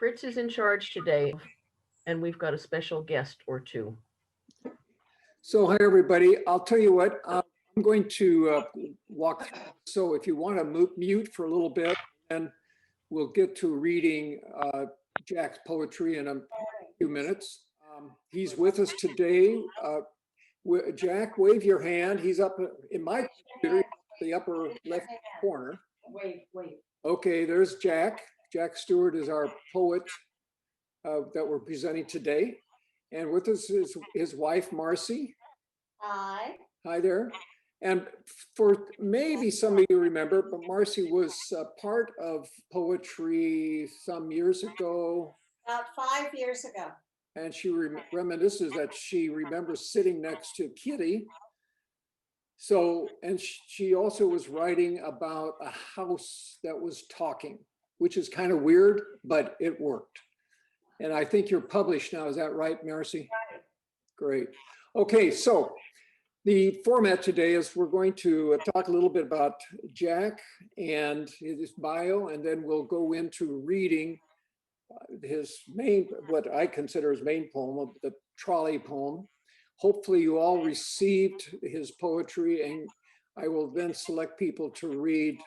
Fritz is in charge today, and we've got a special guest or two. So hi, everybody. I'll tell you what, I'm going to walk through. So if you want to mute for a little bit, and we'll get to reading Jack's poetry in a few minutes. He's with us today. Jack, wave your hand. He's up in my computer, the upper left corner. Wait. Okay, there's Jack. Jack Stewart is our poet that we're presenting today. And with us is his wife, Marcy. Hi. Hi there. And for maybe some of you remember, but Marcy was part of poetry some years ago. About 5 years ago. And she reminisces that she remembers sitting next to Kitty. So, and she also was writing about a house that was talking, which is kind of weird, but it worked. And I think you're published now. Is that right, Marcy? Right. Great. Okay, so the format today is we're going to talk a little bit about Jack and his bio, and then we'll go into reading his main, what I consider his main poem, the Trolley poem. Hopefully you all received his poetry, and I will then select people to read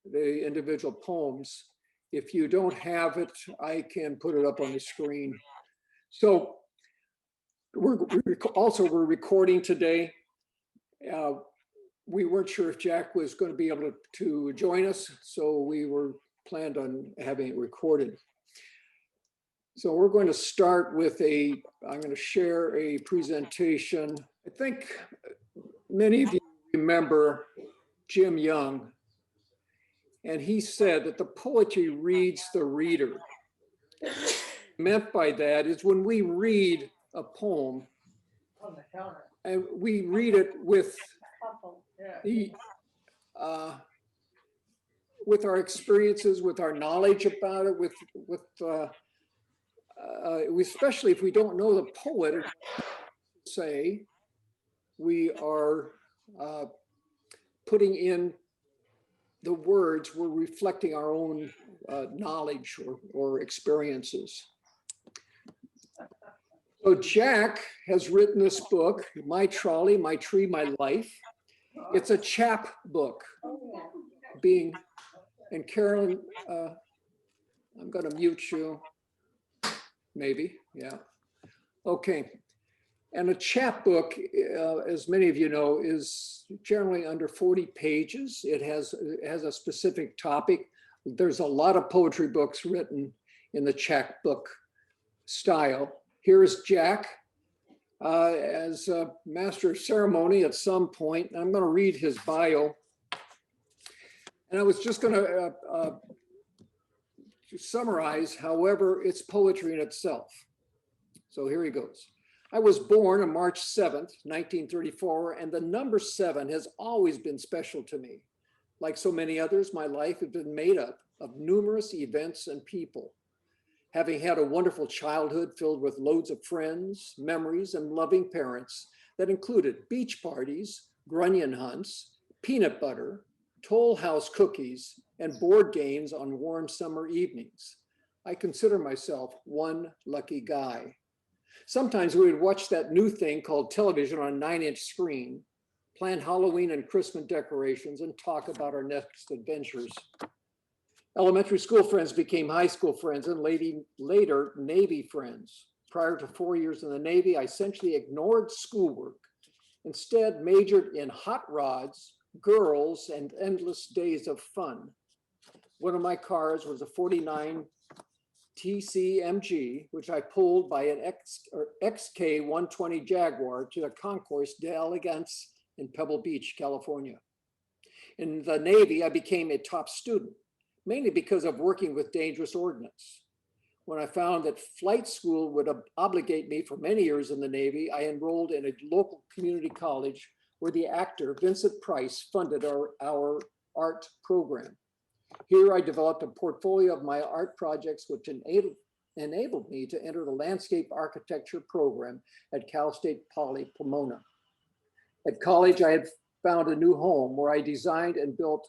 the individual poems. If you don't have it, I can put it up on the screen. So we're recording today. We weren't sure if Jack was going to be able to join us, so we were planned on having it recorded. So we're going to start with I'm going to share a presentation. I think many of you remember Jim Young, and he said that the poetry reads the reader. What he meant by that is when we read a poem, and we read it with with our experiences, with our knowledge about it, especially if we don't know the poet, say, we are putting in the words, we're reflecting our own knowledge or experiences. So Jack has written this book, My Trolley, My Tree, My Life. It's a chap book and Carolyn, I'm going to mute you. Maybe, yeah. Okay. And a chapbook, as many of you know, is generally under 40 pages. It has a specific topic. There's a lot of poetry books written in the chapbook style. Here's Jack as a master of ceremony at some point. I'm going to read his bio. And I was just going to summarize, however, it's poetry in itself. So here he goes. I was born on March 7th, 1934, and the number 7 has always been special to me. Like so many others, my life has been made up of numerous events and people. Having had a wonderful childhood filled with loads of friends, memories, and loving parents that included beach parties, grunion hunts, peanut butter, toll house cookies, and board games on warm summer evenings. I consider myself one lucky guy. Sometimes we would watch that new thing called television on a 9-inch screen, plan Halloween and Christmas decorations, and talk about our next adventures. Elementary school friends became high school friends and later Navy friends. Prior to 4 years in the Navy, I essentially ignored schoolwork, instead majored in hot rods, girls, and endless days of fun. One of my cars was a 49 TCMG, which I pulled by an XK 120 Jaguar to the Concourse d'Elegance in Pebble Beach, California. In the Navy, I became a top student, mainly because of working with dangerous ordnance. When I found that flight school would obligate me for many years in the Navy, I enrolled in a local community college where the actor Vincent Price funded our art program. Here I developed a portfolio of my art projects, which enabled me to enter the landscape architecture program at Cal State Poly Pomona. At college, I had found a new home where I designed and built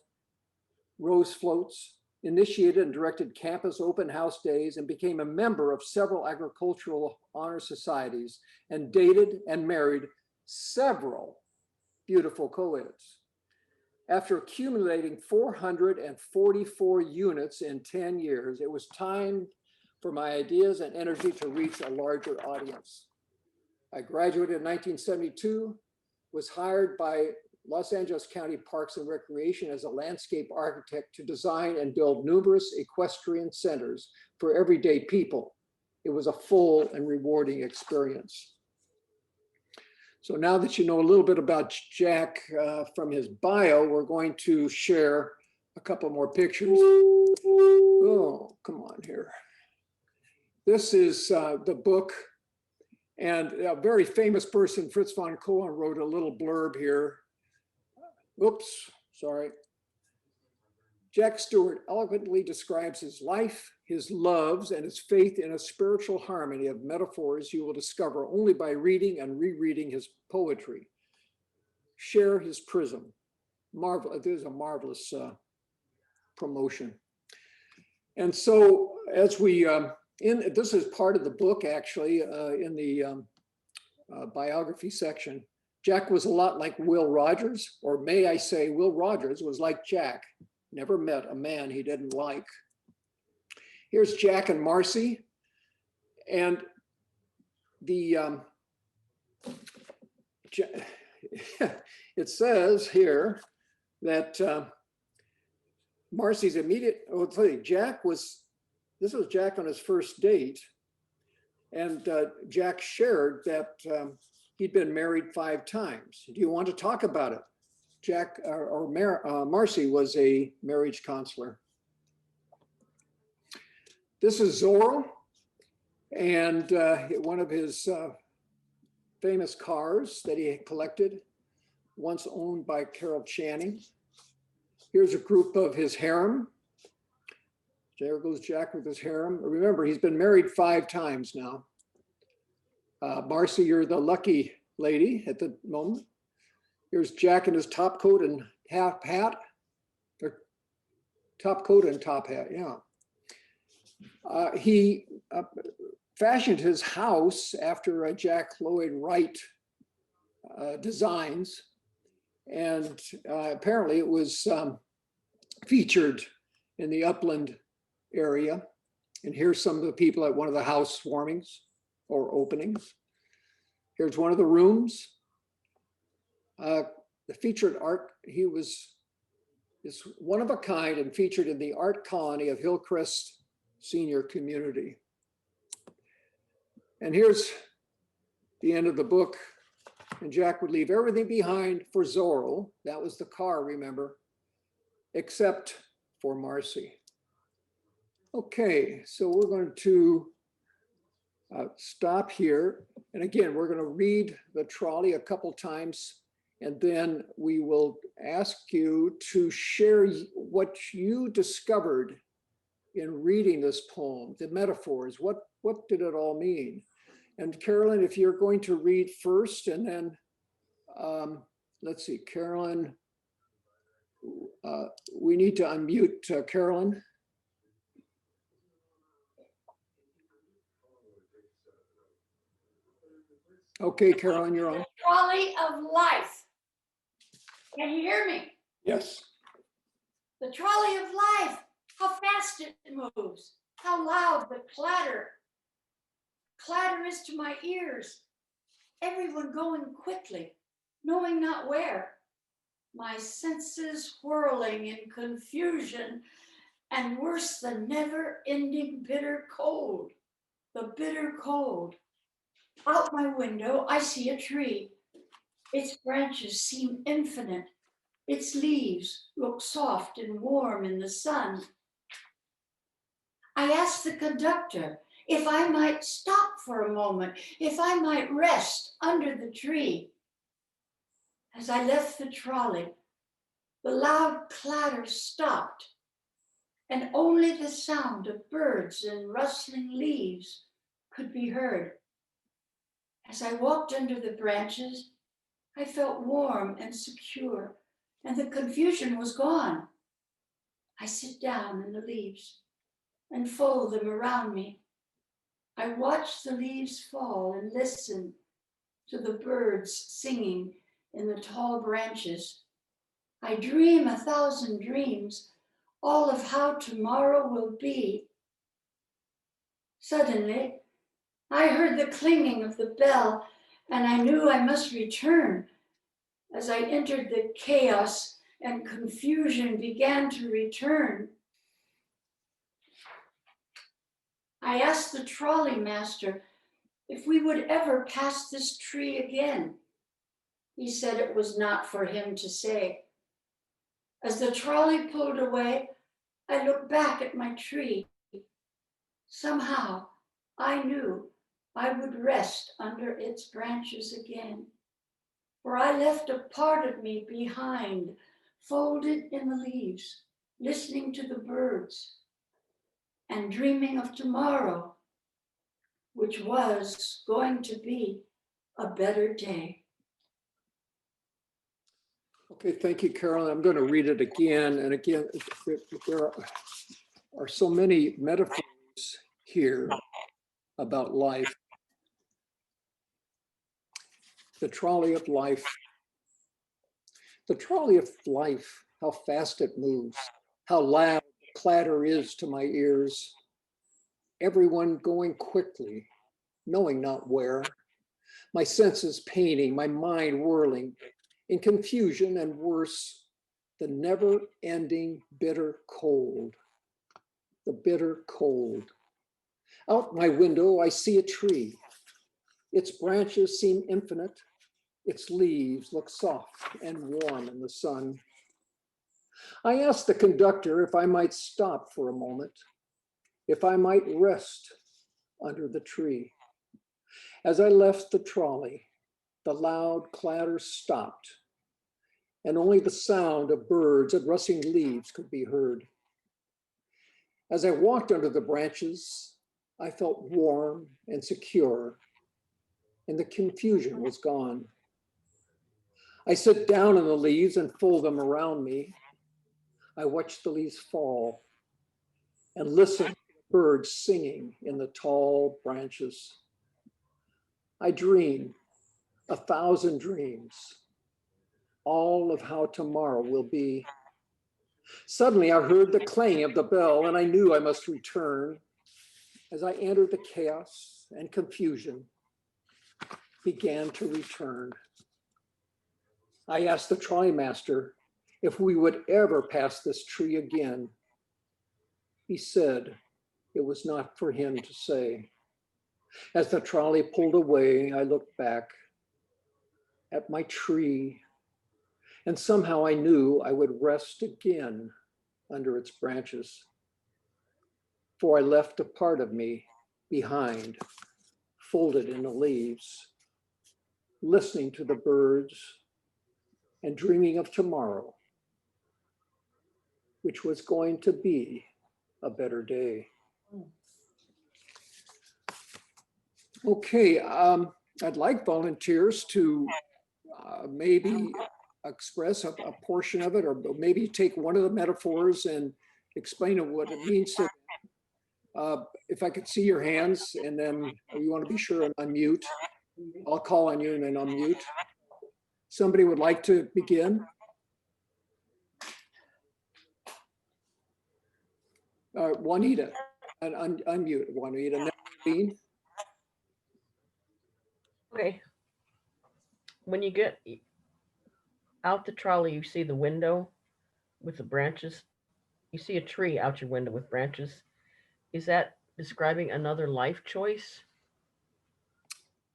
rose floats, initiated and directed campus open house days, and became a member of several agricultural honor societies, and dated and married several beautiful co-eds. After accumulating 444 units in 10 years, it was time for my ideas and energy to reach a larger audience. I graduated in 1972, was hired by Los Angeles County Parks and Recreation as a landscape architect to design and build numerous equestrian centers for everyday people. It was a full and rewarding experience. So now that you know a little bit about Jack from his bio, we're going to share a couple more pictures. Oh, come on here. This is the book, and a very famous person, Fritz von Kohlen, wrote a little blurb here. Oops, sorry. Jack Stewart eloquently describes his life, his loves, and his faith in a spiritual harmony of metaphors you will discover only by reading and rereading his poetry. Share his prism. There's a marvelous promotion. And so as we, this is part of the book actually, in the biography section. Jack was a lot like Will Rogers, or may I say Will Rogers was like Jack. Never met a man he didn't like. Here's Jack and Marcy. And the, it says here that Marcy's immediate, I'll tell you, this was Jack on his first date. And Jack shared that he'd been married 5 times. Do you want to talk about it? Jack Marcy was a marriage counselor. This is Zorro, and one of his famous cars that he collected, once owned by Carol Channing. Here's a group of his harem. There goes Jack with his harem. Remember, he's been married 5 times now. Marcy, you're the lucky lady at the moment. Here's Jack in his top coat and hat. Or top coat and top hat, yeah. He fashioned his house after Jack Lloyd Wright designs. And apparently it was featured in the Upland area. And here's some of the people at one of the housewarmings or openings. Here's one of the rooms. The featured art, he is one of a kind and featured in the art colony of Hillcrest Senior Community. And here's the end of the book. And Jack would leave everything behind for Zorro. That was the car, remember, except for Marcy. Okay, so we're going to stop here. And again, we're going to read the trolley a couple times, and then we will ask you to share what you discovered in reading this poem, the metaphors. What did it all mean? And Carolyn, if you're going to read first, and then let's see, Carolyn, we need to unmute Carolyn. Okay, Carolyn, you're on. The trolley of life. Can you hear me? Yes. The trolley of life. How fast it moves. How loud the clatter. Clatter is to my ears. Everyone going quickly, knowing not where. My senses whirling in confusion, and worse than never-ending bitter cold. The bitter cold. Out my window, I see a tree. Its branches seem infinite. Its leaves look soft and warm in the sun. I asked the conductor if I might stop for a moment, if I might rest under the tree. As I left the trolley, the loud clatter stopped, and only the sound of birds and rustling leaves could be heard. As I walked under the branches, I felt warm and secure, and the confusion was gone. I sit down in the leaves and fold them around me. I watch the leaves fall and listen to the birds singing in the tall branches. I dream 1,000 dreams, all of how tomorrow will be. Suddenly, I heard the clinging of the bell, and I knew I must return. As I entered the chaos and confusion began to return, I asked the trolley master if we would ever pass this tree again. He said it was not for him to say. As the trolley pulled away, I looked back at my tree. Somehow, I knew I would rest under its branches again, for I left a part of me behind, folded in the leaves, listening to the birds and dreaming of tomorrow, which was going to be a better day. Okay, thank you, Carolyn. I'm going to read it again and again. There are so many metaphors here about life. The trolley of life. The trolley of life, how fast it moves, how loud the clatter is to my ears. Everyone going quickly, knowing not where. My senses painting, my mind whirling, in confusion and worse, the never-ending bitter cold. The bitter cold. Out my window, I see a tree. Its branches seem infinite. Its leaves look soft and warm in the sun. I asked the conductor if I might stop for a moment, if I might rest under the tree. As I left the trolley, the loud clatter stopped, and only the sound of birds and rustling leaves could be heard. As I walked under the branches, I felt warm and secure, and the confusion was gone. I sit down in the leaves and fold them around me. I watch the leaves fall and listen to the birds singing in the tall branches. I dream 1,000 dreams, all of how tomorrow will be. Suddenly I heard the clang of the bell and I knew I must return. As I entered the chaos and confusion, began to return. I asked the trolley master if we would ever pass this tree again. He said it was not for him to say. As the trolley pulled away, I looked back at my tree, and somehow I knew I would rest again under its branches, for I left a part of me behind, folded in the leaves, listening to the birds and dreaming of tomorrow, which was going to be a better day. Okay, I'd like volunteers to maybe express a portion of it, or maybe take one of the metaphors and explain what it means to them. If I could see your hands, and then you want to be sure and unmute. I'll call on you and then unmute. Somebody would like to begin? Juanita, unmute Juanita. Nadine? Okay. When you get out the trolley, you see the window with the branches. You see a tree out your window with branches. Is that describing another life choice?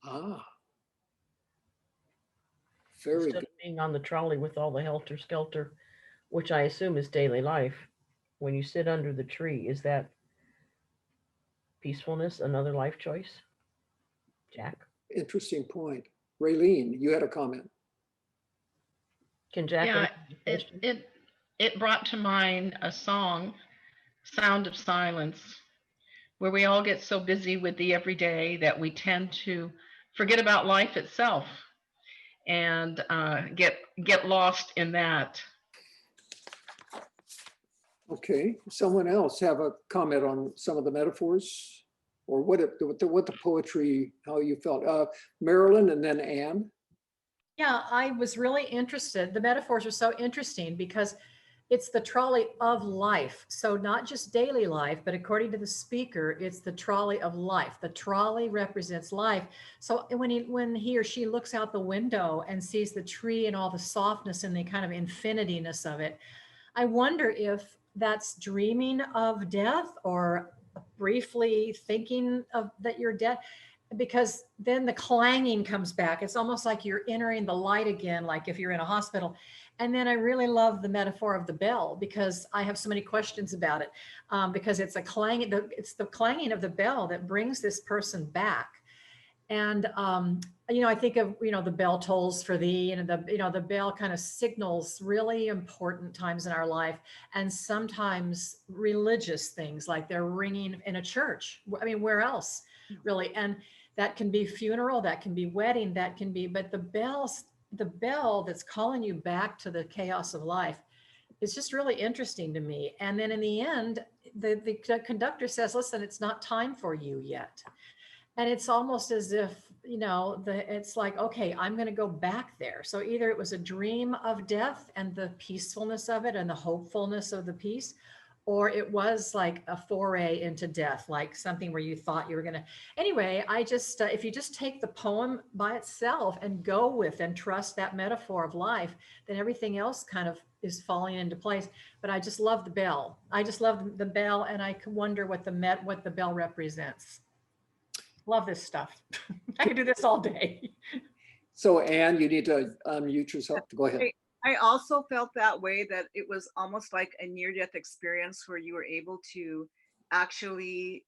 Ah, very Instead good. of being on the trolley with all the helter-skelter, which I assume is daily life, when you sit under the tree, is that peacefulness another life choice? Jack? Interesting point. Raylene, you had a comment. Can Jack Yeah, answer the question? it brought to mind a song, Sound of Silence, where we all get so busy with the everyday that we tend to forget about life itself and get lost in that. Okay, someone else have a comment on some of the metaphors or what the poetry, how you felt? Marilyn and then Anne. Yeah, I was really interested. The metaphors are so interesting because it's the trolley of life. So not just daily life, but according to the speaker, it's the trolley of life. The trolley represents life. So when he or she looks out the window and sees the tree and all the softness and the kind of infinityness of it, I wonder if that's dreaming of death or briefly thinking of that you're dead, because then the clanging comes back. It's almost like you're entering the light again, like if you're in a hospital. And then I really love the metaphor of the bell because I have so many questions about it, because it's a clanging, it's the clanging of the bell that brings this person back. And I think of the bell tolls for thee, and the bell kind of signals really important times in our life, and sometimes religious things like they're ringing in a church. I mean, where else, really? And that can be funeral, that can be wedding, that can be. But the bell that's calling you back to the chaos of life is just really interesting to me. And then in the end, the conductor says, "Listen, it's not time for you yet." And it's almost as if, it's like, okay, I'm going to go back there. So either it was a dream of death and the peacefulness of it and the hopefulness of the peace, or it was like a foray into death, like something where you thought you were going to. Anyway, I just, if you just take the poem by itself and go with and trust that metaphor of life, then everything else kind of is falling into place. But I just love the bell. I just love the bell. And I wonder what the bell represents. Love this stuff. I could do this all day. So Anne, you need to unmute yourself. Go ahead. I also felt that way, that it was almost like a near-death experience where you were able to actually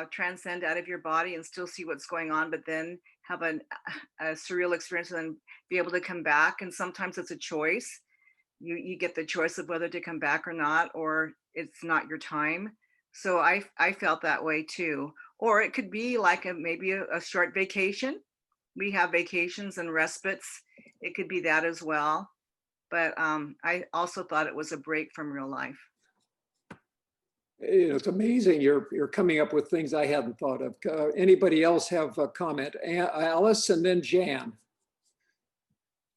transcend out of your body and still see what's going on, but then have a surreal experience and then be able to come back. And sometimes it's a choice. You get the choice of whether to come back or not, or it's not your time. So I felt that way too. Or it could be like maybe a short vacation. We have vacations and respites. It could be that as well. But I also thought it was a break from real life. It's amazing. You're coming up with things I hadn't thought of. Anybody else have a comment? Alice and then Jan.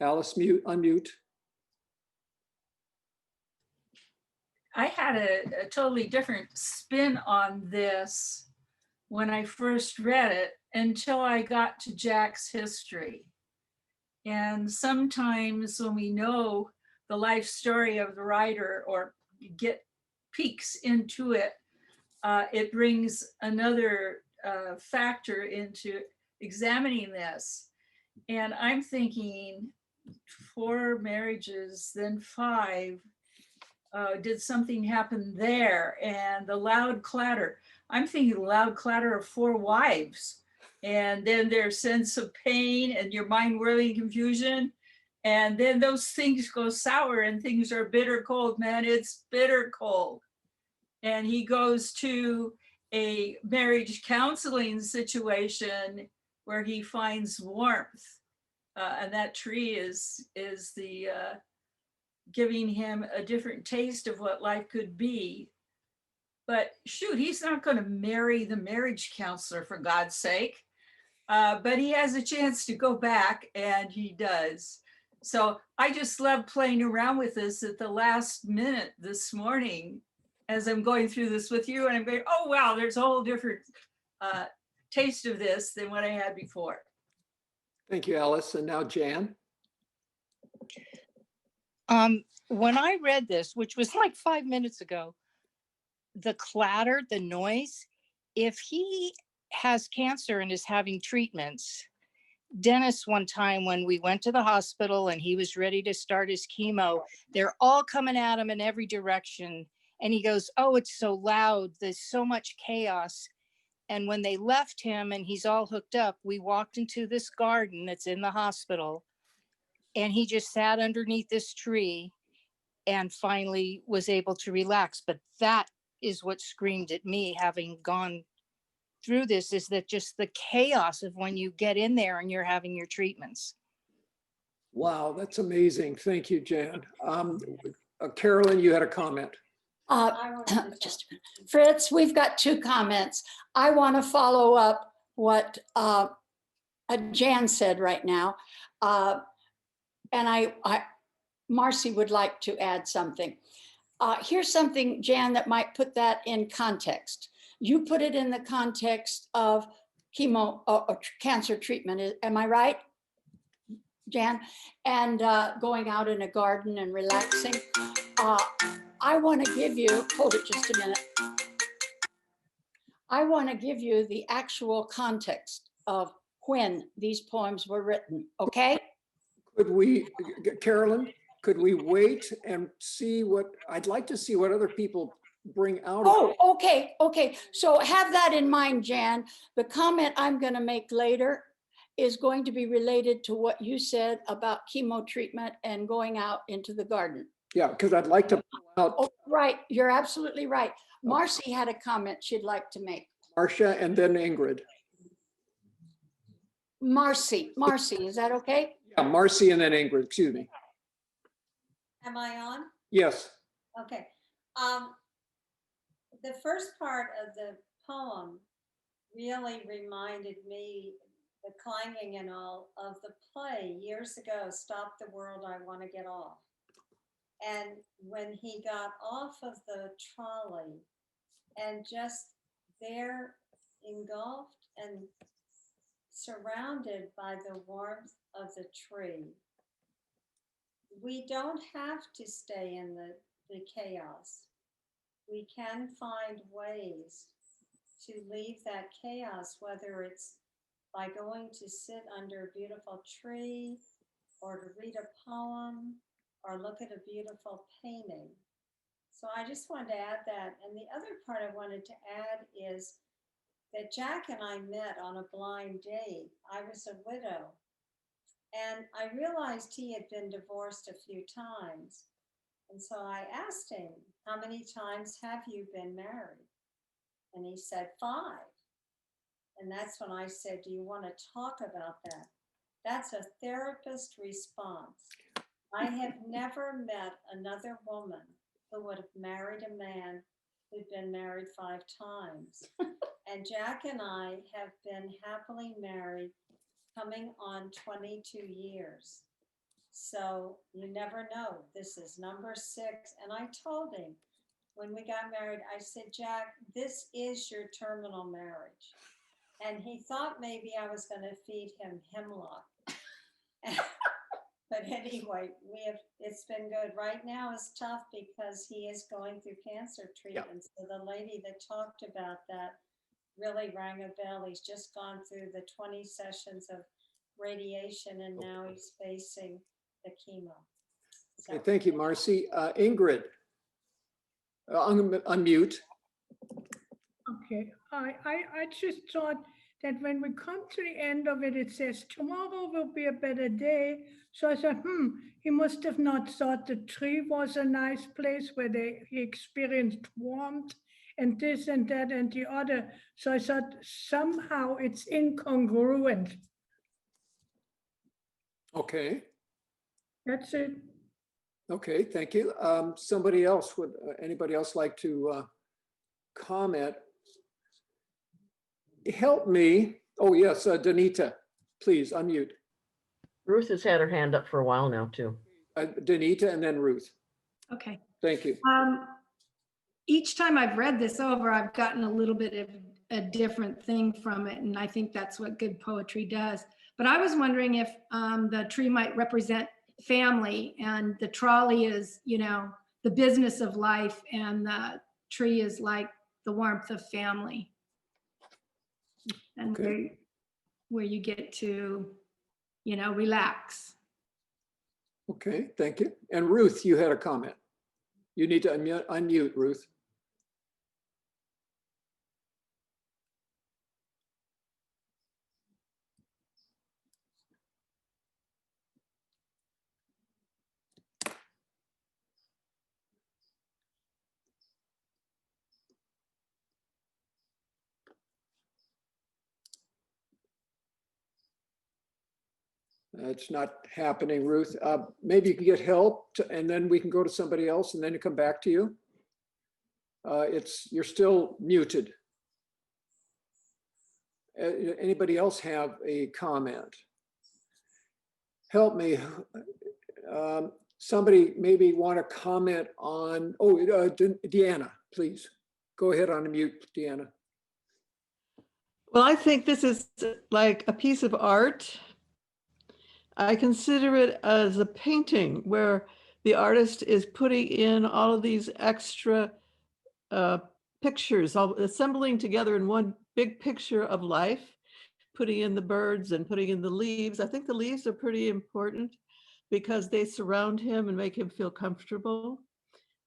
Alice, unmute. I had a totally different spin on this when I first read it until I got to Jack's history. And sometimes when we know the life story of the writer or get peeks into it, it brings another factor into examining this. And I'm thinking 4 marriages, then 5. Did something happen there? And the loud clatter. I'm thinking loud clatter of 4 wives. And then their sense of pain and your mind whirling confusion. And then those things go sour and things are bitter cold, man. It's bitter cold. And he goes to a marriage counseling situation where he finds warmth. And that tree is the giving him a different taste of what life could be. But shoot, he's not going to marry the marriage counselor, for God's sake. But he has a chance to go back, and he does. So I just love playing around with this at the last minute this morning as I'm going through this with you. And I'm going, oh, wow, there's a whole different taste of this than what I had before. Thank you, Alice. And now Jan. When I read this, which was like 5 minutes ago, the clatter, the noise, if he has cancer and is having treatments, Dennis, one time when we went to the hospital and he was ready to start his chemo, they're all coming at him in every direction. And he goes, oh, it's so loud. There's so much chaos. And when they left him and he's all hooked up, we walked into this garden that's in the hospital. And he just sat underneath this tree and finally was able to relax. But that is what screamed at me, having gone through this, is that just the chaos of when you get in there and you're having your treatments. Wow, that's amazing. Thank you, Jan. Carolyn, you had a comment. I wanted to talk. Just a minute. Fritz, we've got two comments. I want to follow up what Jan said right now. And Marcy would like to add something. Here's something, Jan, that might put that in context. You put it in the context of chemo or cancer treatment. Am I right, Jan? And going out in a garden and relaxing. I want to give you, hold it just a minute. I want to give you the actual context of when these poems were written, okay? Could we, Carolyn, could we wait and see what, I'd like to see what other people bring out. Oh, okay, okay. So have that in mind, Jan. The comment I'm going to make later is going to be related to what you said about chemo treatment and going out into the garden. Yeah, because I'd like to pull out Oh, right, you're absolutely right. Marcy had a comment she'd like to make. Marcia and then Ingrid. Marcy, is that okay? Yeah, Marcy and then Ingrid, excuse me. Am I on? Yes. Okay. The first part of the poem really reminded me, the clanging and all, of the play years ago, Stop the World, I Want to Get Off. And when he got off of the trolley and just there engulfed and surrounded by the warmth of the tree, we don't have to stay in the chaos. We can find ways to leave that chaos, whether it's by going to sit under a beautiful tree or to read a poem or look at a beautiful painting. So I just wanted to add that. And the other part I wanted to add is that Jack and I met on a blind date. I was a widow. And I realized he had been divorced a few times. And so I asked him, how many times have you been married? And he said 5. And that's when I said, do you want to talk about that? That's a therapist response. I have never met another woman who would have married a man who'd been married 5 times. And Jack and I have been happily married coming on 22 years. So you never know. This is number 6. And I told him when we got married, I said, Jack, this is your terminal marriage. And he thought maybe I was going to feed him hemlock. But anyway, it's been good. Right now is tough because he is going through cancer treatment. So the lady that talked about that really rang a bell. He's just gone through the 20 sessions of radiation and now he's facing the chemo. So, Okay, thank you, Marcy. Ingrid, unmute. Okay, I just thought that when we come to the end of it, it says tomorrow will be a better day. So I said, he must have not thought the tree was a nice place where he experienced warmth and this and that and the other. So I thought somehow it's incongruent. Okay. That's it. Okay, thank you. Somebody else, would anybody else like to comment? Help me. Oh, yes, Danita, please unmute. Ruth has had her hand up for a while now, too. Danita and then Ruth. Okay. Thank you. Each time I've read this over, I've gotten a little bit of a different thing from it. And I think that's what good poetry does. But I was wondering if the tree might represent family and the trolley is, the business of life and the tree is like the warmth of family. And Okay. where you get to, relax. Okay, thank you. And Ruth, you had a comment. You need to unmute, Ruth. It's not happening, Ruth. Maybe you can get help and then we can go to somebody else and then come back to you. You're still muted. Anybody else have a comment? Help me. Somebody maybe want to comment on, Deanna, please. Go ahead on mute, Deanna. Well, I think this is like a piece of art. I consider it as a painting where the artist is putting in all of these extra pictures, all assembling together in one big picture of life, putting in the birds and putting in the leaves. I think the leaves are pretty important because they surround him and make him feel comfortable.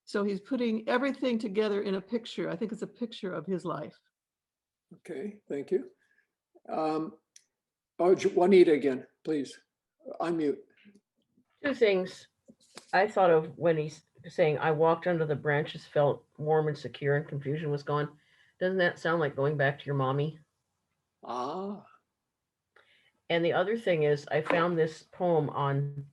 So he's putting everything together in a picture. I think it's a picture of his life. Okay, thank you. Juanita again, please. Unmute. Two things I thought of when he's saying, I walked under the branches, felt warm and secure, and confusion was gone. Doesn't that sound like going back to your mommy? Ah. And the other thing is, I found this poem on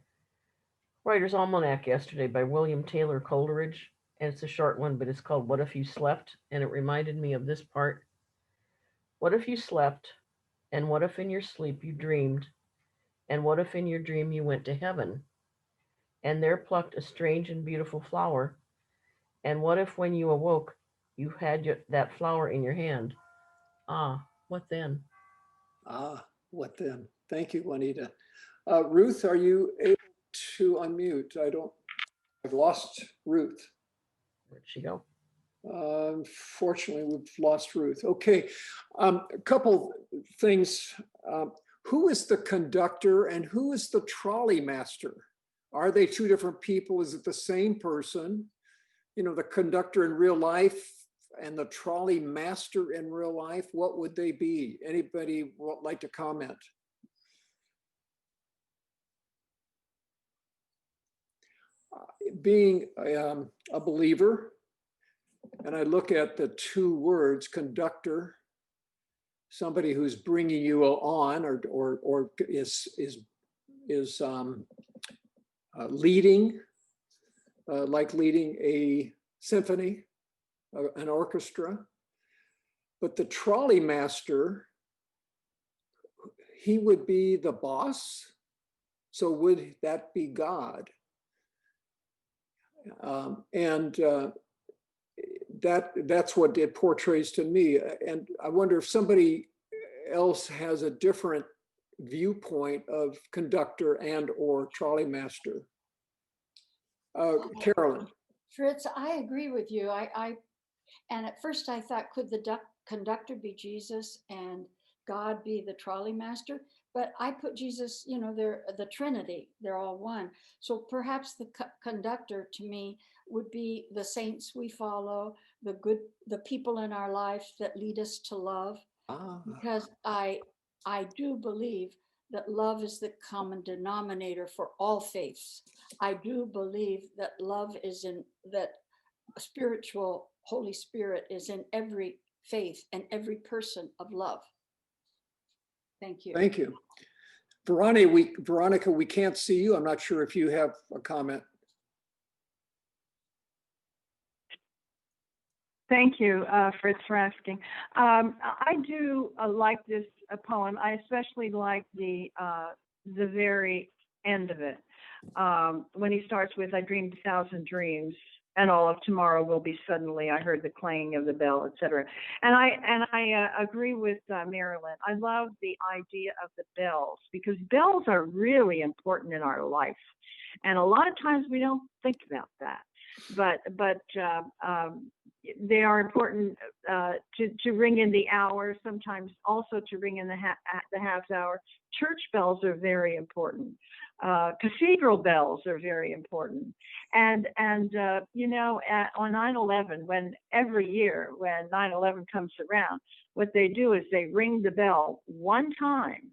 Writer's Almanac yesterday by William Taylor Coleridge. And it's a short one, but it's called What If You Slept? And it reminded me of this part. What if you slept? And what if in your sleep you dreamed? And what if in your dream you went to heaven? And there plucked a strange and beautiful flower? And what if when you awoke, you had that flower in your hand? Ah, what then? Ah, what then? Thank you, Juanita. Ruth, are you able to unmute? I've lost Ruth. Where'd she go? Unfortunately, we've lost Ruth. Okay, a couple things. Who is the conductor and who is the trolley master? Are they two different people? Is it the same person? You know, the conductor in real life and the trolley master in real life, what would they be? Anybody would like to comment? Being a believer, and I look at the two words, conductor, somebody who's bringing you on or is leading, like leading a symphony, an orchestra. But the trolley master, he would be the boss. So would that be God? That's what it portrays to me. And I wonder if somebody else has a different viewpoint of conductor and or trolley master. Carolyn. Fritz, I agree with you. And at first I thought, could the conductor be Jesus and God be the trolley master? But I put Jesus, you know, they're the Trinity, they're all one. So perhaps the conductor to me would be the saints we follow, the people in our life that lead us to love. Because I do believe that love is the common denominator for all faiths. I do believe that love is that spiritual Holy Spirit is in every faith and every person of love. Thank you. Thank you. Veronica, we can't see you. I'm not sure if you have a comment. Thank you, Fritz, for asking. I do like this poem. I especially like the very end of it, when he starts with, "I dreamed 1,000 dreams, and all of tomorrow will be suddenly. I heard the clanging of the bell," etc. And I agree with Marilyn. I love the idea of the bells because bells are really important in our life, and a lot of times we don't think about that. But they are important to ring in the hour, sometimes also to ring in the half hour. Church bells are very important. Cathedral bells are very important. And you know, on 9/11, when every year when 9/11 comes around, what they do is they ring the bell one time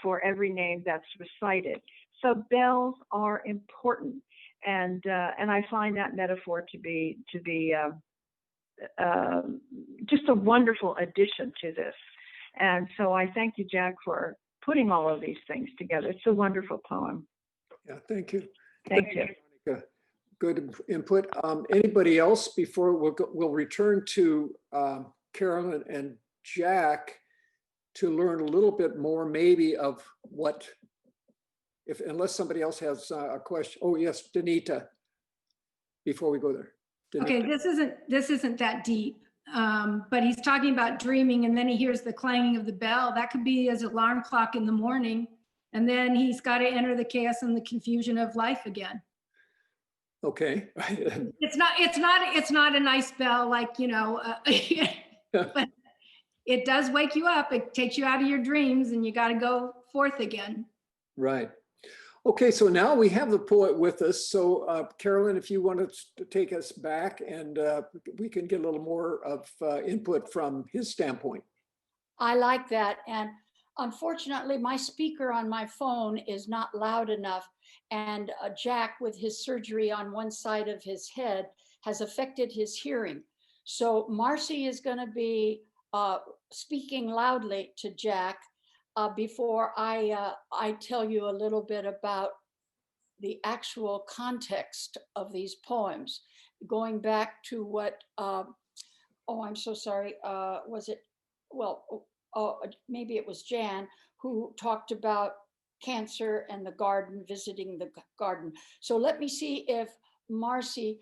for every name that's recited. So bells are important. And I find that metaphor to be just a wonderful addition to this. And so I thank you, Jack, for putting all of these things together. It's a wonderful poem. Yeah, thank you. Thank you. Veronica. good input. Anybody else before we'll return to Carolyn and Jack to learn a little bit more maybe of what, unless somebody else has a question. Oh yes, Danita, before we go there. Okay, Danita. this isn't that deep, but he's talking about dreaming and then he hears the clanging of the bell. That could be his alarm clock in the morning. And then he's got to enter the chaos and the confusion of life again. Okay. It's not a nice bell, like, but it does wake you up. It takes you out of your dreams and you got to go forth again. Right. Okay, so now we have the poet with us. So Carolyn, if you wanted to take us back and we can get a little more of input from his standpoint. I like that. And unfortunately, my speaker on my phone is not loud enough. And Jack, with his surgery on one side of his head, has affected his hearing. So Marcy is going to be speaking loudly to Jack before I tell you a little bit about the actual context of these poems. Going back to what, oh, I'm so sorry, was it, well, maybe it was Jan who talked about cancer and the garden, visiting the garden. So let me see if Marcy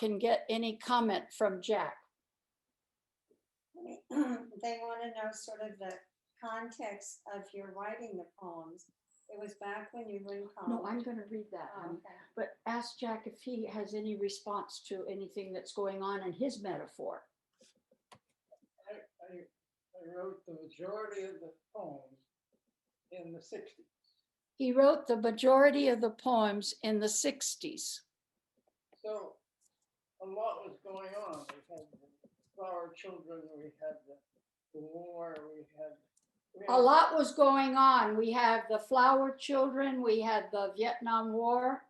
can get any comment from Jack. They want to know sort of the context of your writing the poems. It was back when you were in college. No, I'm going to read that. Oh, okay. But ask Jack if he has any response to anything that's going on in his metaphor. I wrote the majority of the poems in the 60s. He wrote the majority of the poems in the 60s. So a lot was going on. We had the flower children, we had the war, we had A lot was going on. We have the flower children, we had the Vietnam War.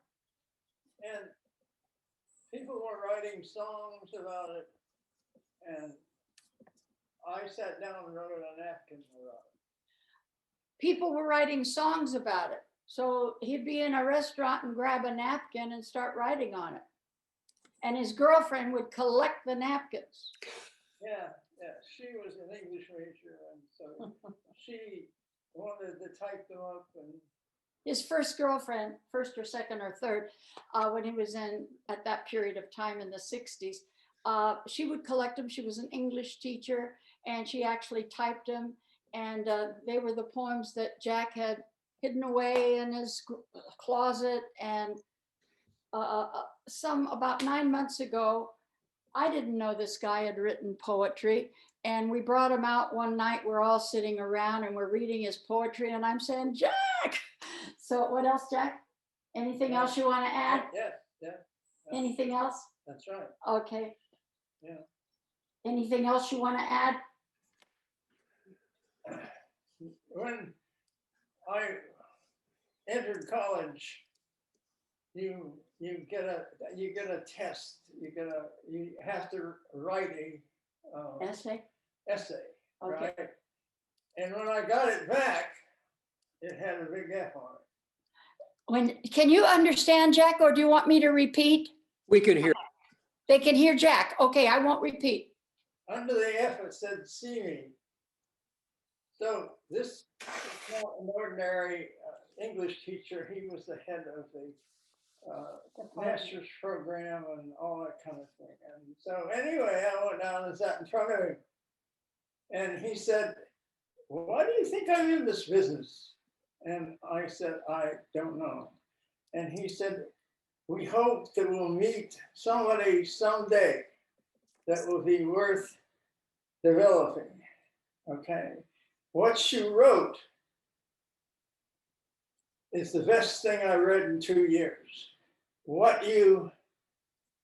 and people were writing songs about it. And I sat down and wrote a napkin about it. People were writing songs about it. So he'd be in a restaurant and grab a napkin and start writing on it. And his girlfriend would collect the napkins. Yeah, she was an English major, and so she wanted to type them up. And His first girlfriend, first or second or third, when he was at that period of time in the 60s, she would collect them. She was an English teacher and she actually typed them. And they were the poems that Jack had hidden away in his closet. And some about 9 months ago, I didn't know this guy had written poetry. And we brought him out one night. We're all sitting around and we're reading his poetry. And I'm saying, Jack. So what else, Jack? Anything else you want to add? Yeah. Anything else? That's right. Okay. Yeah. Anything else you want to add? When I entered college, you get a test. You have to write a Essay. essay, Okay. right? And when I got it back, it had a big F on it. Can you understand, Jack, or do you want me to repeat? We can hear. They can hear Jack. Okay, I won't repeat. Under the F, it said "see me." So this is not an ordinary English teacher. He was the head of the master's program and all that kind of thing. And so anyway, I went down and sat in front of him. And he said, "Why do you think I'm in this business?" And I said, "I don't know." And he said, "We hope that we'll meet somebody someday that will be worth developing." Okay. What you wrote is the best thing I read in 2 years. The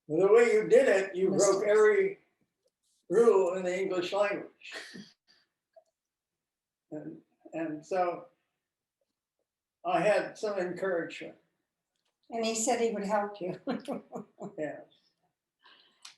way you did it, you broke every rule in the English language. And so I had some encouragement. And he said he would help you. Yeah.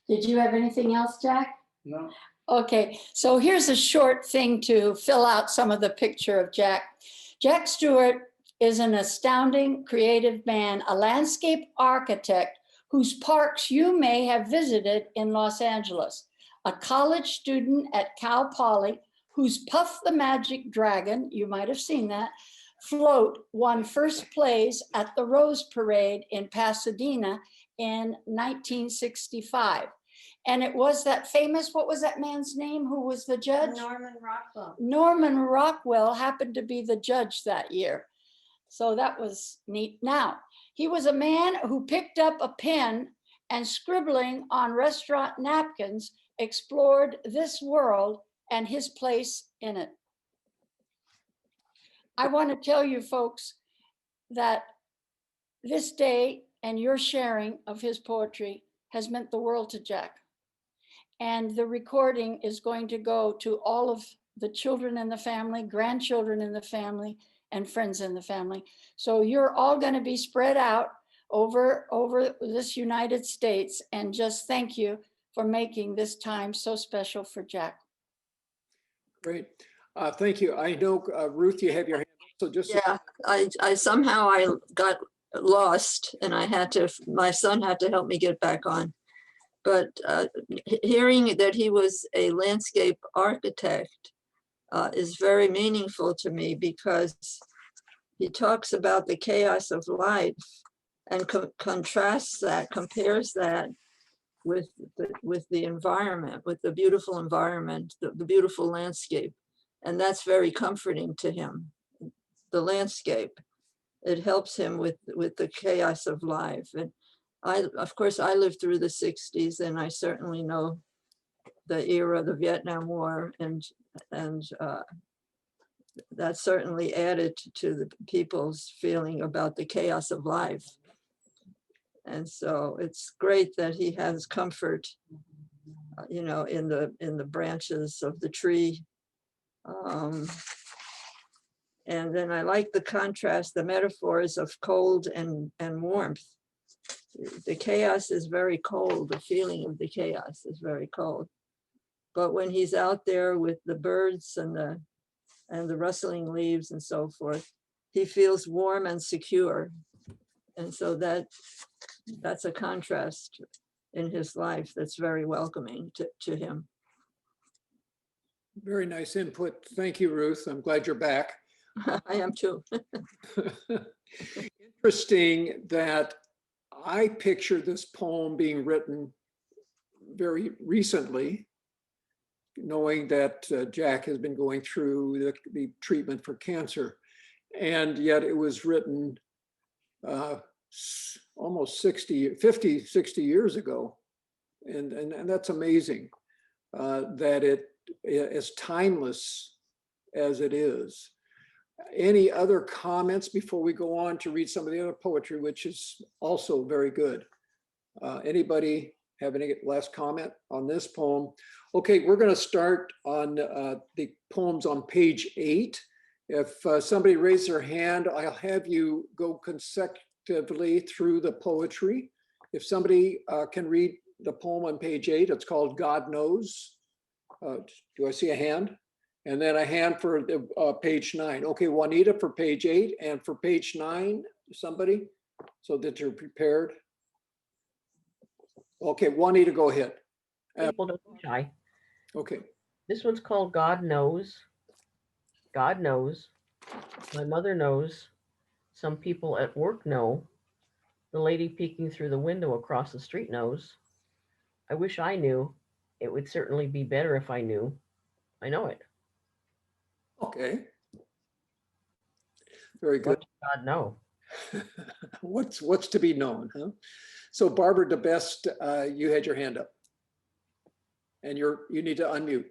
Did you have anything else, Jack? No. Okay, so here's a short thing to fill out some of the picture of Jack. Jack Stewart is an astounding creative man, a landscape architect whose parks you may have visited in Los Angeles. A college student at Cal Poly whose Puff the Magic Dragon, you might have seen that, float won first place at the Rose Parade in Pasadena in 1965. And it was that famous, what was that man's name who was the judge? Norman Rockwell. Norman Rockwell happened to be the judge that year. So that was neat. Now, he was a man who picked up a pen and scribbling on restaurant napkins, explored this world and his place in it. I want to tell you folks that this day and your sharing of his poetry has meant the world to Jack. And the recording is going to go to all of the children in the family, grandchildren in the family, and friends in the family. So you're all going to be spread out over this United States. And just thank you for making this time so special for Jack. Great. Thank you. I know, Ruth, you have your hand up, so just. Yeah, I somehow I got lost and my son had to help me get back on. But hearing that he was a landscape architect is very meaningful to me, because he talks about the chaos of life and contrasts that, compares that with the environment, with the beautiful environment, the beautiful landscape. And that's very comforting to him. The landscape, it helps him with the chaos of life. And of course, I lived through the 60s, and I certainly know the era of the Vietnam War, and that certainly added to the people's feeling about the chaos of life. And so it's great that he has comfort, in the branches of the tree. And then I like the contrast, the metaphors of cold and warmth. The chaos is very cold. The feeling of the chaos is very cold. But when he's out there with the birds and the rustling leaves and so forth, he feels warm and secure. And so that's a contrast in his life that's very welcoming to him. Very nice input. Thank you, Ruth. I'm glad you're back. I am too. Interesting that I picture this poem being written very recently, knowing that Jack has been going through the treatment for cancer, and yet it was written almost 50, 60 years ago. And that's amazing that it is timeless as it is. Any other comments before we go on to read some of the other poetry, which is also very good? Anybody have any last comment on this poem? Okay, we're going to start on the poems on page 8. If somebody raises their hand, I'll have you go consecutively through the poetry. If somebody can read the poem on page 8, it's called God Knows. Do I see a hand? And then a hand for page 9. Okay, Juanita for page 8, and for page 9, somebody, so that you're prepared. Okay, Juanita, go ahead. People don't be shy. Okay. This one's called God Knows. God knows. My mother knows. Some people at work know. The lady peeking through the window across the street knows. I wish I knew. It would certainly be better if I knew. I know it. Okay. Very good. What does God know? What's to be known, huh? So Barbara DeBest, you had your hand up, and you need to unmute.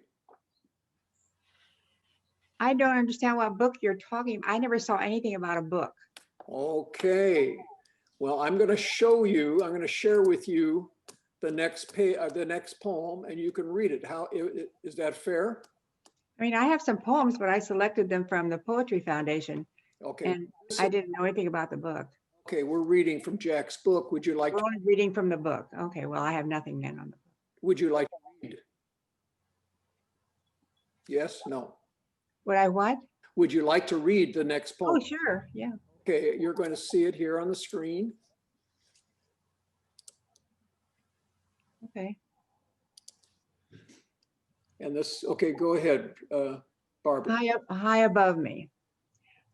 I don't understand what book you're talking about. I never saw anything about a book. Okay. Well, I'm going to show you. I'm going to share with you the next poem, and you can read it. How is that fair? I mean, I have some poems, but I selected them from the Poetry Foundation. Okay. And I didn't know anything about the book. Okay, we're reading from Jack's book. Would you like We're only reading from the book. Okay, well, I have nothing then on the book. Would you like to read? Yes, no. Would I what? Would you like to read the next poem? Oh, sure, yeah. Okay, you're going to see it here on the screen. Okay. And this, okay, go ahead, Barbara. High above me.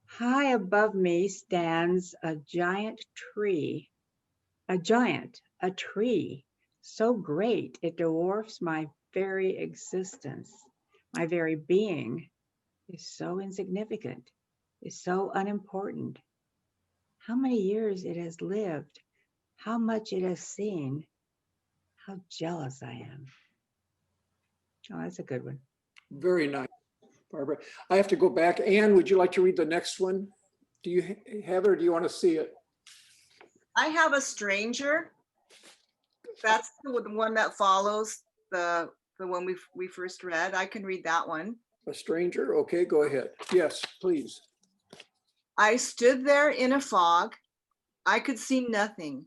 High above me stands a giant tree. A tree, so great it dwarfs my very existence. My very being is so insignificant, is so unimportant. How many years it has lived, how much it has seen, how jealous I am. Oh, that's a good one. Very nice, Barbara. I have to go back. Anne, would you like to read the next one? Do you have it or do you want to see it? I have a stranger. That's the one that follows the one we first read. I can read that one. A stranger? Okay, go ahead. Yes, please. I stood there in a fog. I could see nothing.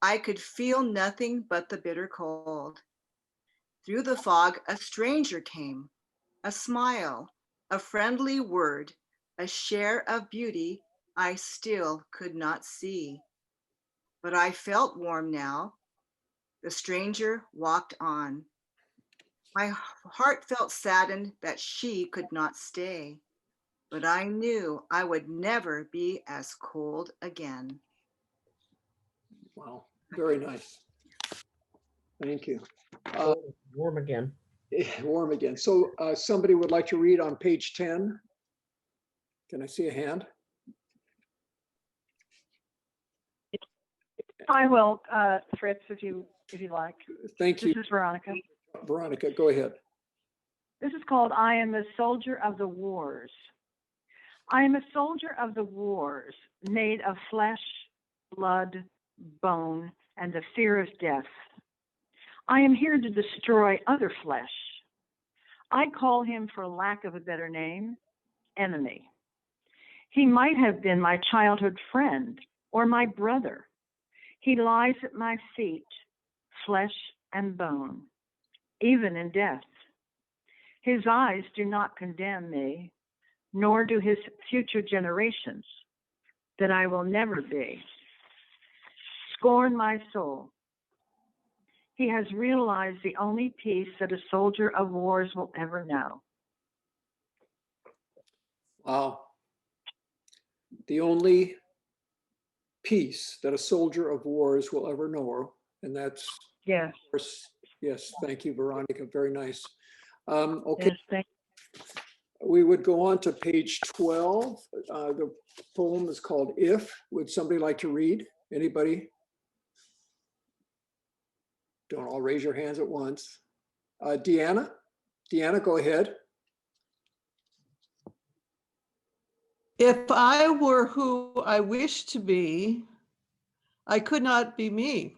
I could feel nothing but the bitter cold. Through the fog, a stranger came. A smile, a friendly word, a share of beauty I still could not see. But I felt warm now. The stranger walked on. My heart felt saddened that she could not stay, but I knew I would never be as cold again. Wow, very nice. Thank you. Warm again. Warm again. So somebody would like to read on page 10. Can I see a hand? I will, Fritz, if you like. Thank you. This is Veronica. Veronica, go ahead. This is called I Am a Soldier of the Wars. I am a soldier of the wars, made of flesh, blood, bone, and the fear of death. I am here to destroy other flesh. I call him, for lack of a better name, enemy. He might have been my childhood friend or my brother. He lies at my feet, flesh and bone, even in death. His eyes do not condemn me, nor do his future generations, that I will never be. Scorn my soul. He has realized the only peace that a soldier of wars will ever know. Wow. The only peace that a soldier of wars will ever know. And that's, yes. Of course, yes, thank you, Veronica. Very nice. Okay. Yes, we would go on to page 12. The poem is called If. Would somebody like to read? Anybody? Don't all raise your hands at once. Deanna? Deanna, go ahead. If I were who I wish to be, I could not be me.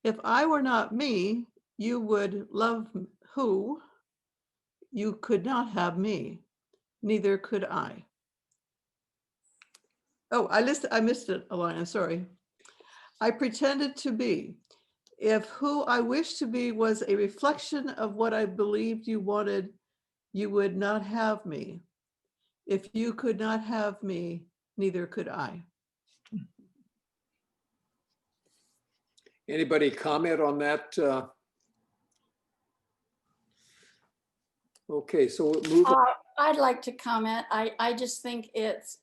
If I were not me, you would love who? You could not have me, neither could I. Oh, I missed it a line, I'm sorry. I pretended to be. If who I wish to be was a reflection of what I believed you wanted, you would not have me. If you could not have me, neither could I. Anybody comment on that? Okay, so we'll move on. I'd like to comment. I just think it's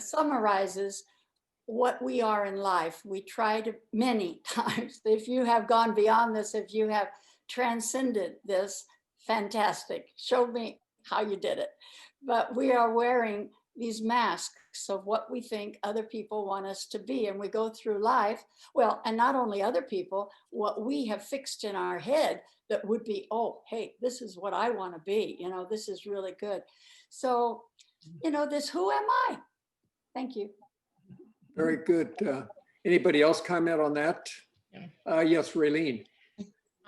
summarizes what we are in life. We try to many times. If you have gone beyond this, if you have transcended this, fantastic. Show me how you did it. But we are wearing these masks of what we think other people want us to be. And we go through life, well, and not only other people, what we have fixed in our head that would be, oh, hey, this is what I want to be. You know, this is really good. So, you know, this, who am I? Thank you. Very good. Anybody else comment on that? Yes, Raylene.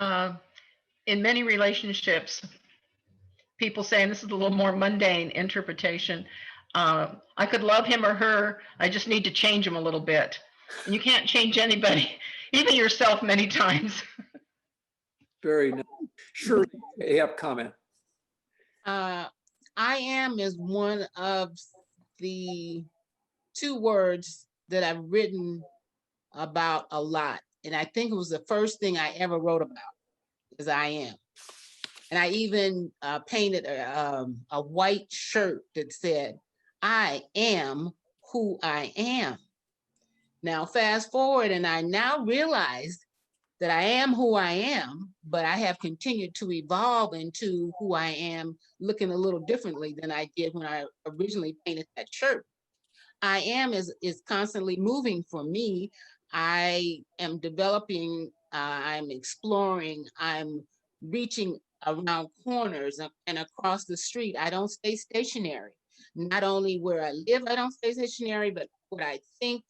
In many relationships, people say, and this is a little more mundane interpretation, I could love him or her, I just need to change him a little bit. And you can't change anybody, even yourself many times. Very nice. Sure, you have comment. I am is one of the two words that I've written about a lot. And I think it was the first thing I ever wrote about is I am. And I even painted a white shirt that said, I am who I am. Now, fast forward, and I now realized that I am who I am, but I have continued to evolve into who I am, looking a little differently than I did when I originally painted that shirt. I am is constantly moving for me. I am developing, I'm exploring, I'm reaching around corners and across the street. I don't stay stationary. Not only where I live, I don't stay stationary, but what I think,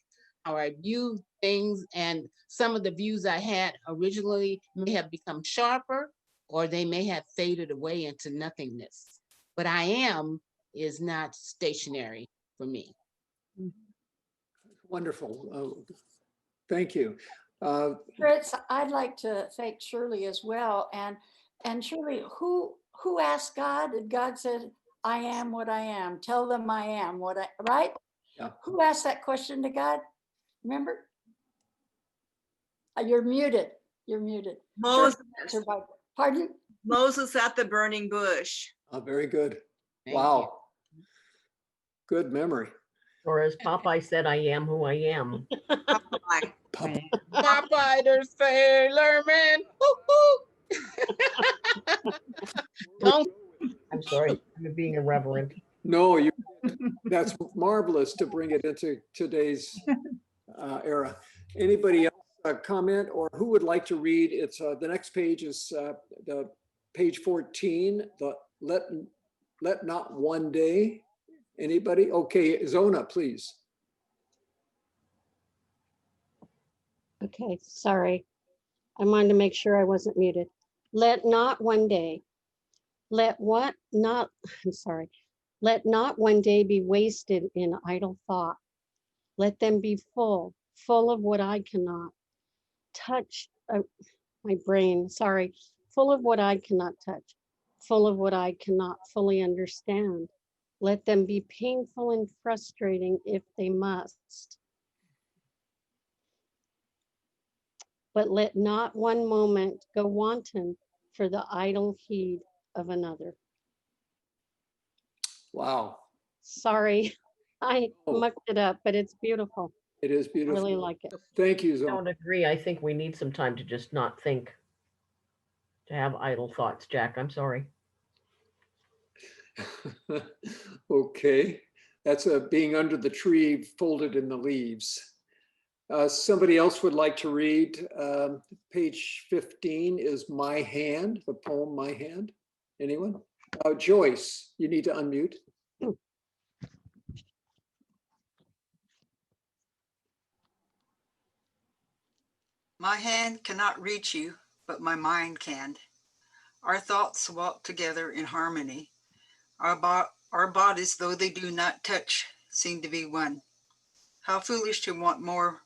how I view things, and some of the views I had originally may have become sharper, or they may have faded away into nothingness. But I am is not stationary for me. Wonderful. Thank you. Fritz, I'd like to thank Shirley as well. And Shirley, who asked God? And God said, I am what I am. Tell them I am what I, right? Yeah. Who asked that question to God? Remember? You're muted. You're muted. Moses. Pardon? Moses at the burning bush. Oh, very good. Thank Wow. Good memory. Or as Popeye said, I am who I am. Popeye. Popeye the Sailor Man. Don't. I'm sorry, I'm being irreverent. No, that's marvelous to bring it into today's era. Anybody else comment, or who would like to read? It's the next page is the page 14, the let not one day. Anybody? Okay, Zona, please. Okay, sorry. I wanted to make sure I wasn't muted. Let not one day, let what not, I'm sorry. Let not one day be wasted in idle thought. Let them be full of what I cannot touch, my brain, sorry, full of what I cannot touch, full of what I cannot fully understand. Let them be painful and frustrating if they must. But let not one moment go wanton for the idle heed of another. Wow. Sorry, I mucked it up, but it's beautiful. It is beautiful. I really like it. Thank you, I Zona. don't agree. I think we need some time to just not think, to have idle thoughts, Jack. I'm sorry. Okay, that's being under the tree, folded in the leaves. Somebody else would like to read. Page 15 is My Hand, the poem My Hand. Anyone? Joyce, you need to unmute. My hand cannot reach you, but my mind can. Our thoughts walk together in harmony. Our bodies, though they do not touch, seem to be one. How foolish to want more,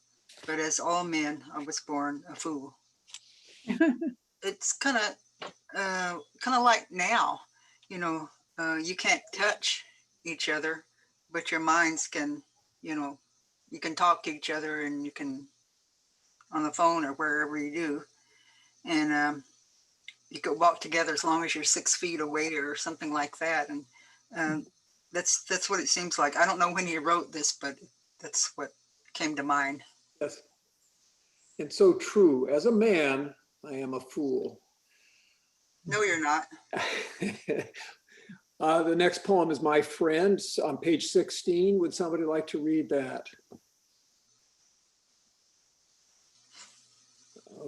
but as all men, I was born a fool. It's kind of like now, you know, you can't touch each other, but your minds can, you know, you can talk to each other and you can on the phone or wherever you do. And you could walk together as long as you're 6 feet away or something like that. And that's what it seems like. I don't know when you wrote this, but that's what came to mind. Yes. And so true. As a man, I am a fool. No, you're not. The next poem is My Friend on page 16. Would somebody like to read that?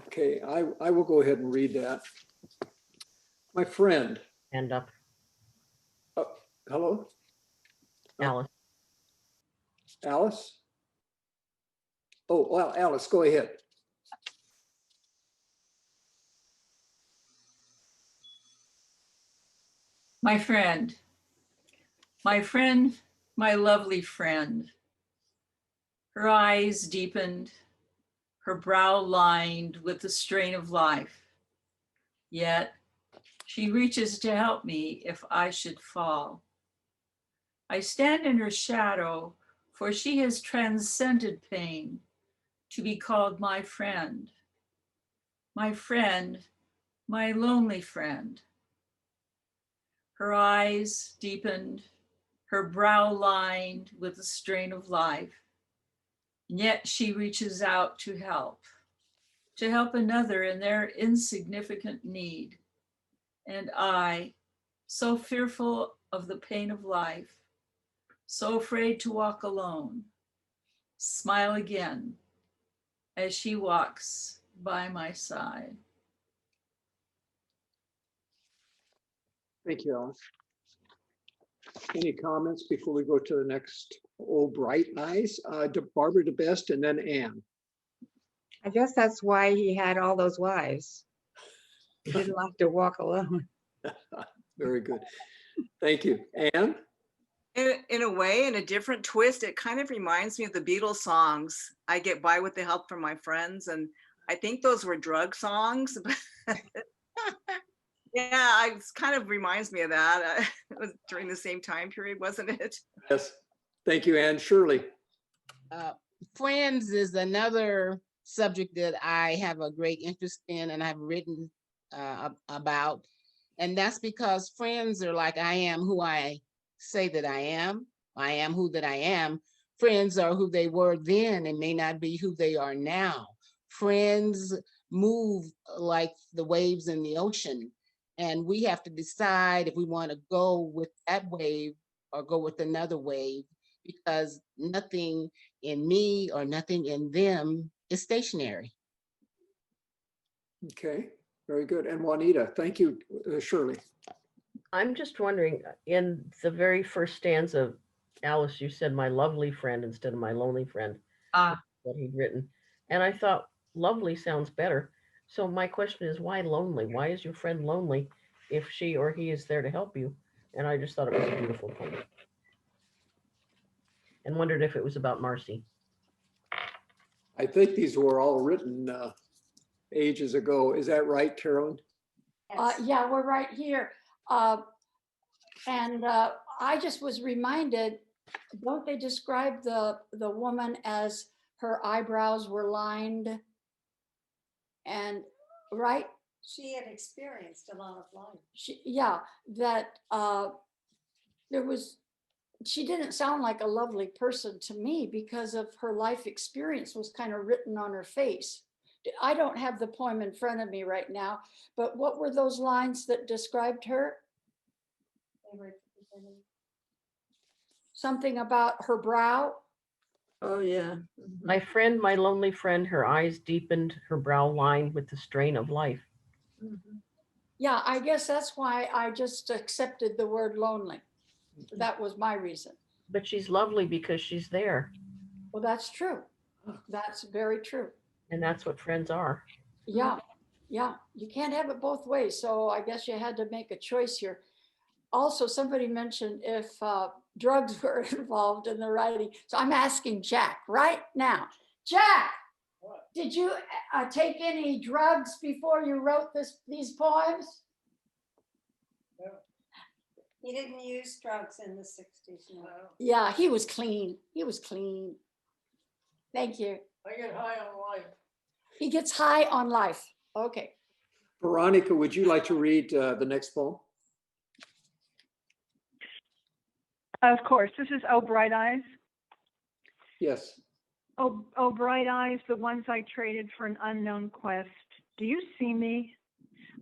Okay, I will go ahead and read that. My friend. Hand up. Hello? Alice. Alice? Oh, well, Alice, go ahead. My friend, my lovely friend. Her eyes deepened, her brow lined with the strain of life. Yet she reaches to help me if I should fall. I stand in her shadow, for she has transcended pain, to be called my friend, my friend, my lonely friend. Her eyes deepened, her brow lined with the strain of life. And yet she reaches out to help another in their insignificant need. And I, so fearful of the pain of life, so afraid to walk alone, smile again as she walks by my side. Thank you, Ellen. Any comments before we go to the next? Oh, Bright Eyes, Barbara DeBest and then Anne. I guess that's why he had all those wives. He didn't like to walk alone. Very good. Thank you. Anne? In a way, in a different twist, it kind of reminds me of the Beatles songs, I Get By With the Help from My Friends. And I think those were drug songs. Yeah, it kind of reminds me of that. It was during the same time period, wasn't it? Yes. Thank you, Anne. Shirley? Friends is another subject that I have a great interest in and I've written about. And that's because friends are like, I am who I say that I am who that I am. Friends are who they were then and may not be who they are now. Friends move like the waves in the ocean. And we have to decide if we want to go with that wave or go with another wave, because nothing in me or nothing in them is stationary. Okay, very good. And Juanita, thank you, Shirley. I'm just wondering, in the very first stanza, Alice, you said my lovely friend instead of my lonely friend, that he'd written. And I thought lovely sounds better. So my question is, why lonely? Why is your friend lonely if she or he is there to help you? And I just thought it was a beautiful poem. And wondered if it was about Marcy. I think these were all written ages ago. Is that right, Carolyn? Yeah, we're right here. I just was reminded, don't they describe the woman as her eyebrows were lined? And right? She had experienced a lot of life. She didn't sound like a lovely person to me because of her life experience was kind of written on her face. I don't have the poem in front of me right now, but what were those lines that described her? Something about her brow. Oh, yeah. My friend, my lonely friend, her eyes deepened, her brow lined with the strain of life. Yeah, I guess that's why I just accepted the word lonely. That was my reason. But she's lovely because she's there. Well, that's true. That's very true. And that's what friends are. Yeah, yeah. You can't have it both ways. So I guess you had to make a choice here. Also, somebody mentioned if drugs were involved in the writing. So I'm asking Jack right now. Jack, did you take any drugs before you wrote these poems? No. He didn't use drugs in the 60s. No. Yeah, he was clean. He was clean. Thank you. I get high on life. He gets high on life. Okay. Veronica, would you like to read the next poem? Of course. This is Oh Bright Eyes. Yes. Oh bright eyes, the ones I traded for an unknown quest. Do you see me?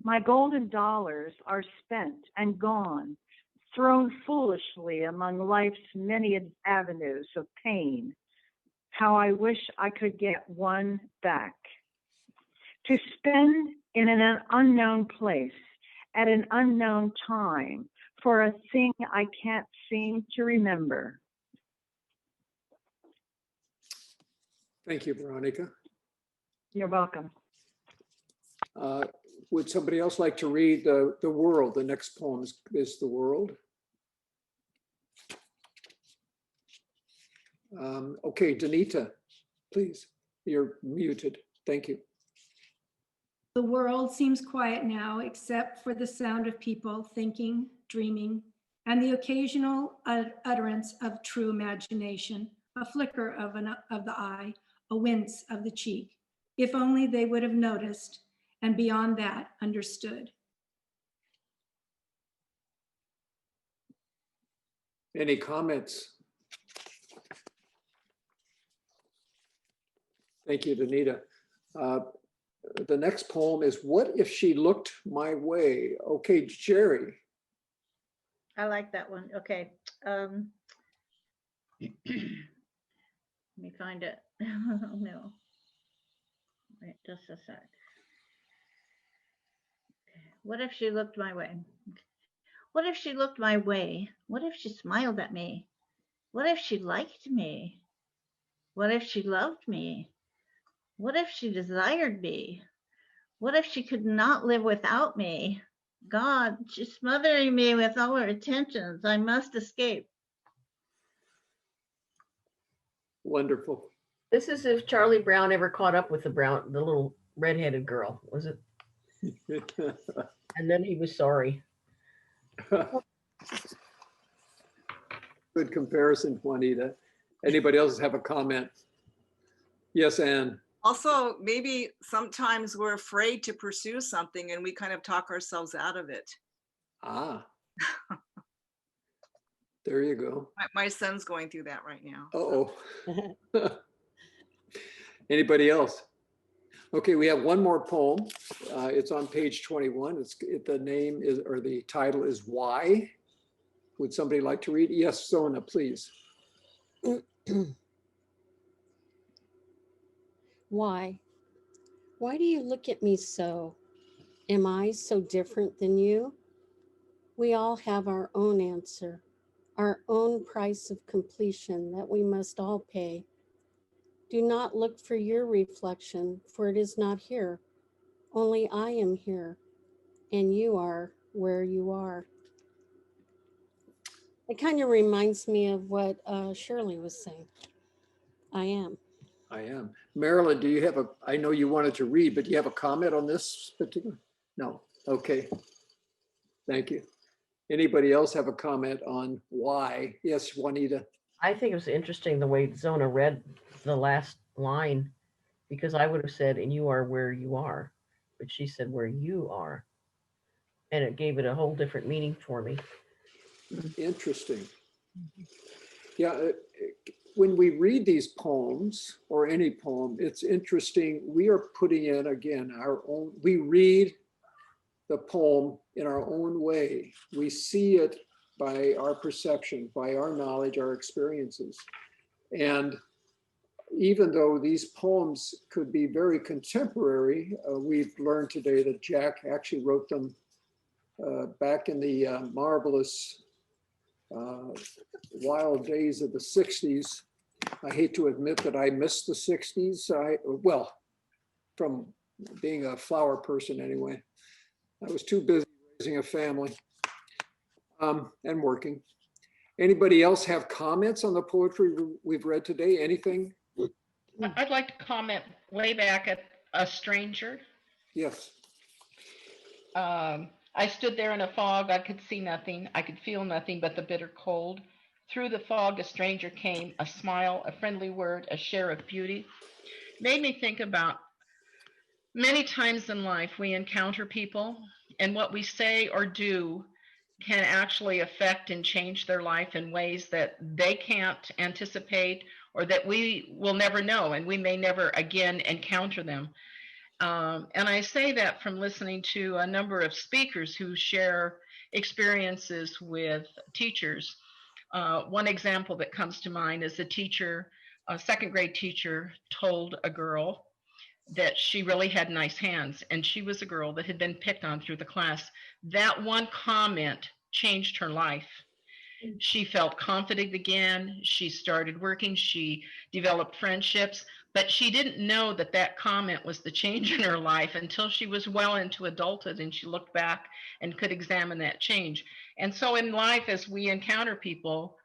My golden dollars are spent and gone, thrown foolishly among life's many avenues of pain. How I wish I could get one back. To spend in an unknown place, at an unknown time, for a thing I can't seem to remember. Thank you, Veronica. You're welcome. Would somebody else like to read The World? The next poem is The World. Okay, Danita, please. You're muted. Thank you. The world seems quiet now, except for the sound of people thinking, dreaming, and the occasional utterance of true imagination, a flicker of the eye, a wince of the cheek. If only they would have noticed, and beyond that, understood. Any comments? Thank you, Danita. The next poem is What If She Looked My Way? Okay, Jerry. I like that one. Okay. Let me find it. Oh, no. Wait, just a sec. What if she looked my way? What if she looked my way? What if she smiled at me? What if she liked me? What if she loved me? What if she desired me? What if she could not live without me? God, she's smothering me with all her attentions. I must escape. Wonderful. This is if Charlie Brown ever caught up with the little redheaded girl, was it? And then he was sorry. Good comparison, Juanita. Anybody else have a comment? Yes, Anne. Also, maybe sometimes we're afraid to pursue something and we kind of talk ourselves out of it. Ah. There you go. My son's going through that right now. Uh-oh. Anybody else? Okay, we have one more poem. It's on page 21. The name is, or the title is Why? Would somebody like to read? Yes, Sona, please. Why? Why do you look at me so? Am I so different than you? We all have our own answer, our own price of completion that we must all pay. Do not look for your reflection, for it is not here. Only I am here, and you are where you are. It kind of reminds me of what Shirley was saying. I am. I am. Marilyn, do you have I know you wanted to read, but do you have a comment on this particular? No. Okay. Thank you. Anybody else have a comment on why? Yes, Juanita. I think it was interesting the way Zona read the last line, because I would have said, and you are where you are, but she said where you are. And it gave it a whole different meaning for me. Interesting. Yeah, when we read these poems or any poem, it's interesting. We are putting in, again, our own, we read the poem in our own way. We see it by our perception, by our knowledge, our experiences. And even though these poems could be very contemporary, we've learned today that Jack actually wrote them back in the marvelous wild days of the 60s. I hate to admit that I missed the 60s. Well, from being a flower person anyway. I was too busy raising a family and working. Anybody else have comments on the poetry we've read today? Anything? I'd like to comment way back at A Stranger. Yes. I stood there in a fog. I could see nothing. I could feel nothing but the bitter cold. Through the fog, a stranger came, a smile, a friendly word, a share of beauty. Made me think about many times in life we encounter people, and what we say or do can actually affect and change their life in ways that they can't anticipate or that we will never know, and we may never again encounter them. And I say that from listening to a number of speakers who share experiences with teachers. One example that comes to mind is a second grade teacher told a girl that she really had nice hands, and she was a girl that had been picked on through the class. That one comment changed her life. She felt confident again. She started working. She developed friendships, but she didn't know that that comment was the change in her life until she was well into adulthood and she looked back and could examine that change. And so in life, as we encounter people,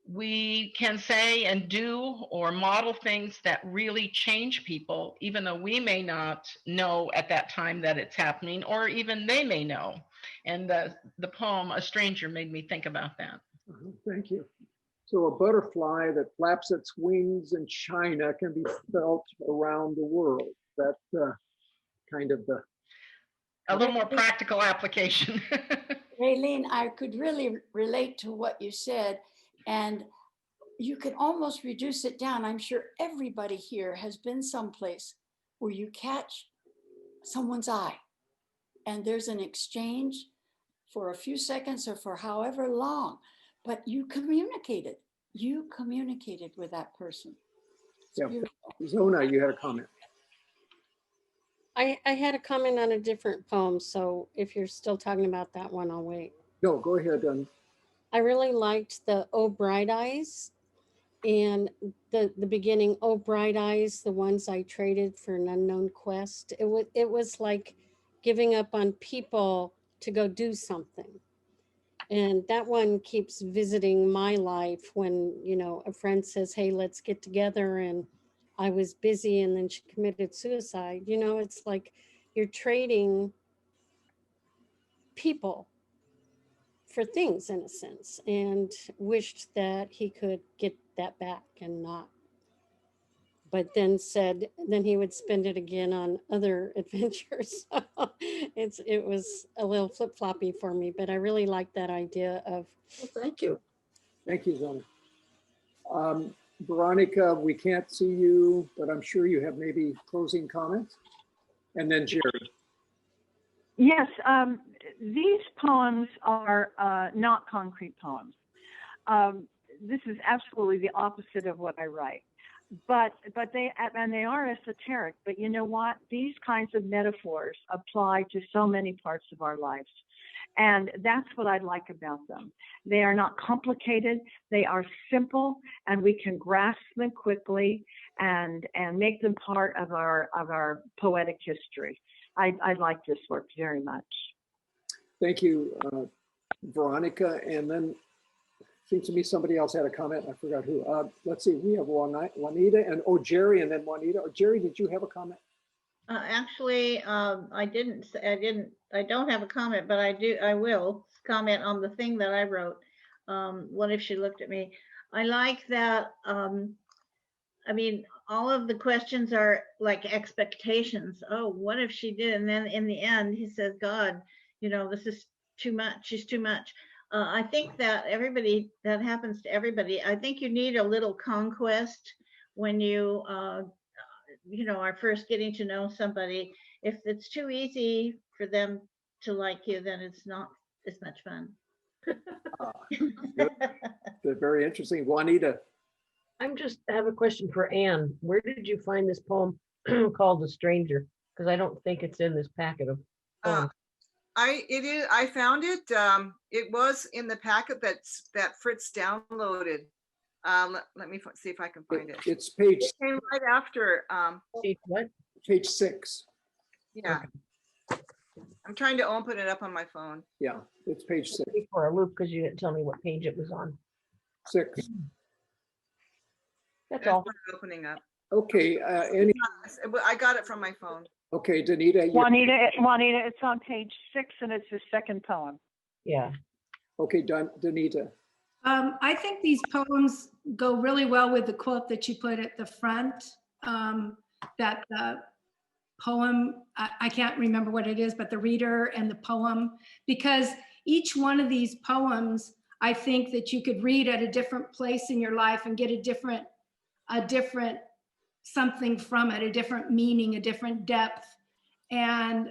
we can say and do or model things that really change people, even though we may not know at that time that it's happening, or even they may know. And the poem, A Stranger, made me think about that. Thank you. So a butterfly that flaps its wings in China can be felt around the world. That kind of the. A little more practical application. Raylene, I could really relate to what you said, and you can almost reduce it down. I'm sure everybody here has been someplace where you catch someone's eye and there's an exchange for a few seconds or for however long, but you communicated. You communicated with that person. It's Yeah. beautiful. Zona, you had a comment. I had a comment on a different poem, so if you're still talking about that one, I'll wait. No, go ahead. I really liked the Oh Bright Eyes and the beginning, Oh Bright Eyes, the ones I traded for an unknown quest. It was like giving up on people to go do something. And that one keeps visiting my life when, you know, a friend says, hey, let's get together. And I was busy and then she committed suicide. You know, it's like you're trading people for things in a sense, and wished that he could get that back and not. But then said, then he would spend it again on other adventures. It was a little flip floppy for me, but I really like that idea of. Well, thank you. Thank you, Zona. Veronica, we can't see you, but I'm sure you have maybe closing comments. And then Jerry. Yes, these poems are not concrete poems. This is absolutely the opposite of what I write. But they are esoteric. But you know what? These kinds of metaphors apply to so many parts of our lives. And that's what I like about them. They are not complicated. They are simple, and we can grasp them quickly and make them part of our poetic history. I like this work very much. Thank you, Veronica. And then seems to me somebody else had a comment. I forgot who. Let's see. We have Juanita and Jerry, and then Juanita. Jerry, did you have a comment? Actually, I don't have a comment, but I will comment on the thing that I wrote. What if she looked at me? I like that. I mean, all of the questions are like expectations. Oh, what if she did? And then in the end, he says, God, you know, this is too much. She's too much. I think that that happens to everybody. I think you need a little conquest when you, you know, are first getting to know somebody. If it's too easy for them to like you, then it's not as much fun. Good. Very interesting. Juanita. I have a question for Anne. Where did you find this poem called The Stranger? Because I don't think it's in this packet of poems. I found it. It was in the packet that Fritz downloaded. Let me see if I can find it. It's page. It came right after. Page what? Page 6. Yeah. Okay. I'm trying to open it up on my phone. Yeah, it's page 6. For a loop because you didn't tell me what page it was on. 6. That's all. Opening up. Okay. I got it from my phone. Okay, Danita. Juanita, it's on page 6, and it's the second poem. Yeah. Okay, Danita. I think these poems go really well with the quote that you put at the front. That poem, I can't remember what it is, but the reader and the poem, because each one of these poems, I think that you could read at a different place in your life and get a different something from it, a different meaning, a different depth. And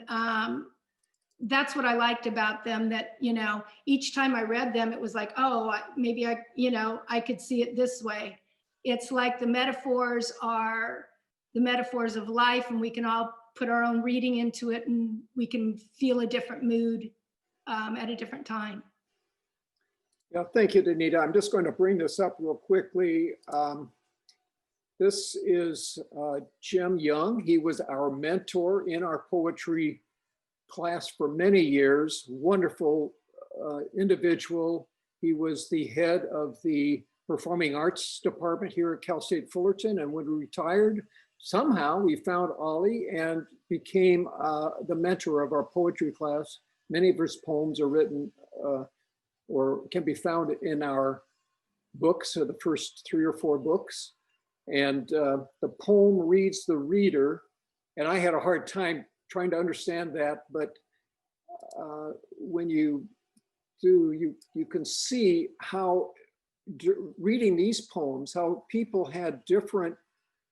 that's what I liked about them, that, you know, each time I read them, it was like, oh, maybe I could see it this way. It's like the metaphors are the metaphors of life, and we can all put our own reading into it, and we can feel a different mood at a different time. Yeah, thank you, Danita. I'm just going to bring this up real quickly. This is Jim Young. He was our mentor in our poetry class for many years. Wonderful individual. He was the head of the performing arts department here at Cal State Fullerton, and when he retired, somehow we found OLLI and became the mentor of our poetry class. Many of his poems are written or can be found in our books, or the first 3 or 4 books. And the poem reads the reader. And I had a hard time trying to understand that, but when you do, you can see how reading these poems, how people had different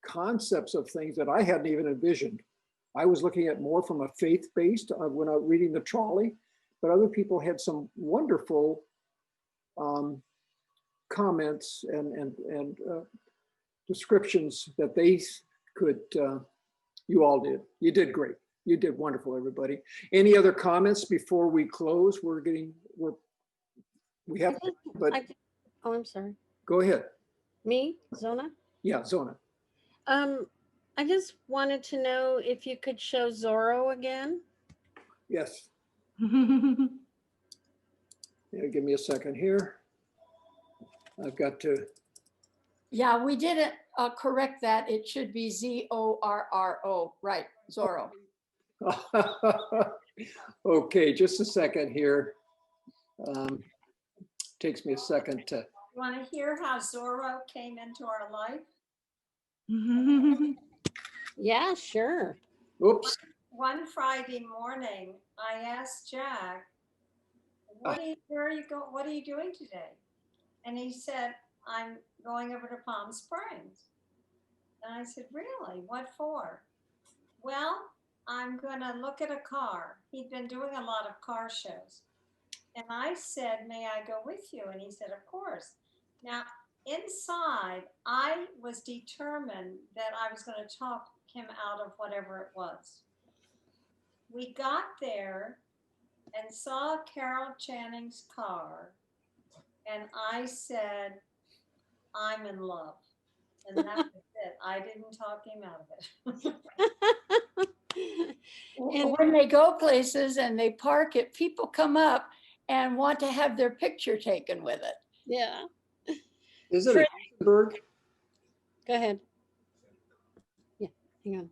concepts of things that I hadn't even envisioned. I was looking at more from a faith-based when I was reading the Trolley, but other people had some wonderful comments and descriptions that they could, you all did. You did great. You did wonderful, everybody. Any other comments before we close? We have, but Oh, I'm sorry. go ahead. Me, Zona? Yeah, Zona. I just wanted to know if you could show Zorro again. Yes. Yeah, give me a second here. I've got to. Yeah, we didn't correct that. It should be Zorro, right, Zorro. Okay, just a second here. Takes me a second to. Want to hear how Zorro came into our life? Yeah, sure. Oops. One Friday morning, I asked Jack, where are you going? What are you doing today? And he said, I'm going over to Palm Springs. And I said, really? What for? Well, I'm going to look at a car. He'd been doing a lot of car shows. And I said, may I go with you? And he said, of course. Now, inside, I was determined that I was going to talk him out of whatever it was. We got there and saw Carol Channing's car. And I said, I'm in love. And that was it. I didn't talk him out of it. And when they go places and they park it, people come up and want to have their picture taken with it. Yeah. Is it a Duesenberg? Go ahead. Yeah, hang on.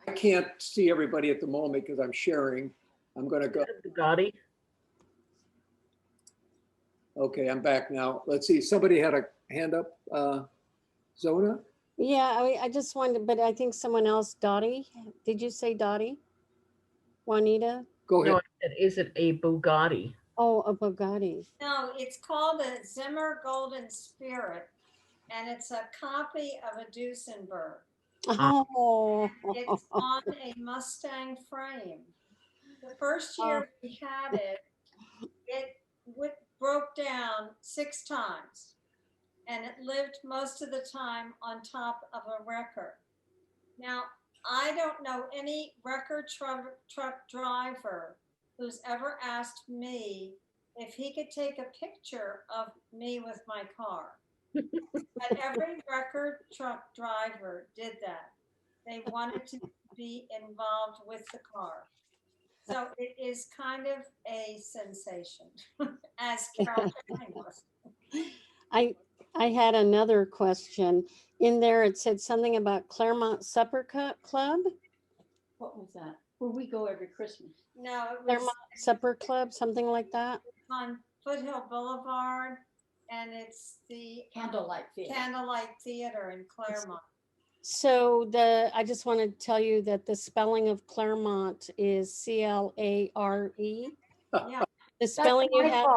I can't see everybody at the moment because I'm sharing. I'm going to go. Bugatti. Okay, I'm back now. Let's see. Somebody had a hand up. Zona? Yeah, I just wanted, but I think someone else, Dottie. Did you say Dottie? Juanita? Go ahead. No, I said, is it a Bugatti? Oh, a Bugatti. No, it's called a Zimmer Golden Spirit, and it's a copy of a Duesenberg. Oh. It's on a Mustang frame. The first year we had it, it broke down 6 times, and it lived most of the time on top of a wrecker. Now, I don't know any record truck driver who's ever asked me if he could take a picture of me with my car. But every record truck driver did that. They wanted to be involved with the car. So it is kind of a sensation, as Carol Channing was. I had another question. In there, it said something about Claremont Supper Club. What was that? Where we go every Christmas. No, it was Claremont Supper Club, something like that. on Foothill Boulevard, and it's the Candlelight Theater. Candlelight Theater in Claremont. So I just want to tell you that the spelling of Claremont is CLARE. Yeah, The spelling you have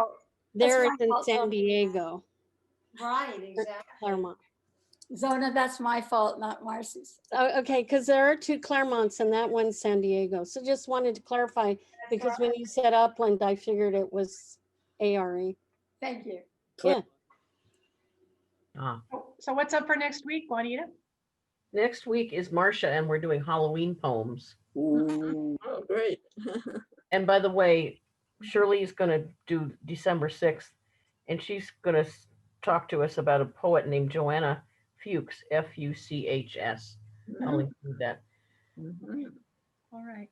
there is in San Zona. Diego. right, exactly. Claremont. Zona, that's my fault, not Marcy's. Oh, okay, because there are 2 Claremonts and that one's San Diego. So just wanted to clarify because when you said Upland, I figured it was ARE. Thank you. Yeah. So what's up for next week, Juanita? Next week is Marcia, and we're doing Halloween poems. Ooh. Oh, great. And by the way, Shirley's going to do December 6th, and she's going to talk to us about a poet named Joanna Fuchs, Fuchs. I'll include that. All right.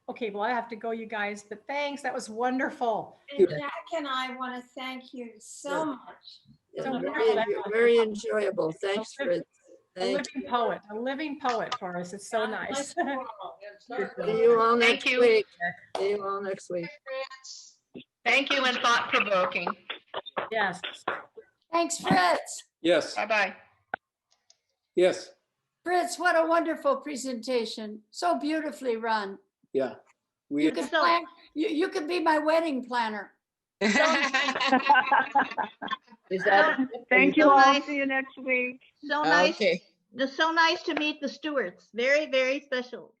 Okay, well, I have to go, you guys, but thanks. That was wonderful. And Jack and I want to thank you so much. Yeah, So very enjoyable. Thanks, Fritz. A living poet for us. It's so nice. See you all next week. See you all next week. Thank you and thought-provoking. Yes. Thanks, Fritz. Yes, Bye-bye. yes, Fritz, what a wonderful presentation. So beautifully run. yeah. You We, could plan, you could be my wedding planner. Is that? Thank you So all. nice. See you next week. So nice. Okay. It's so nice to meet the Stewarts. Very, very special.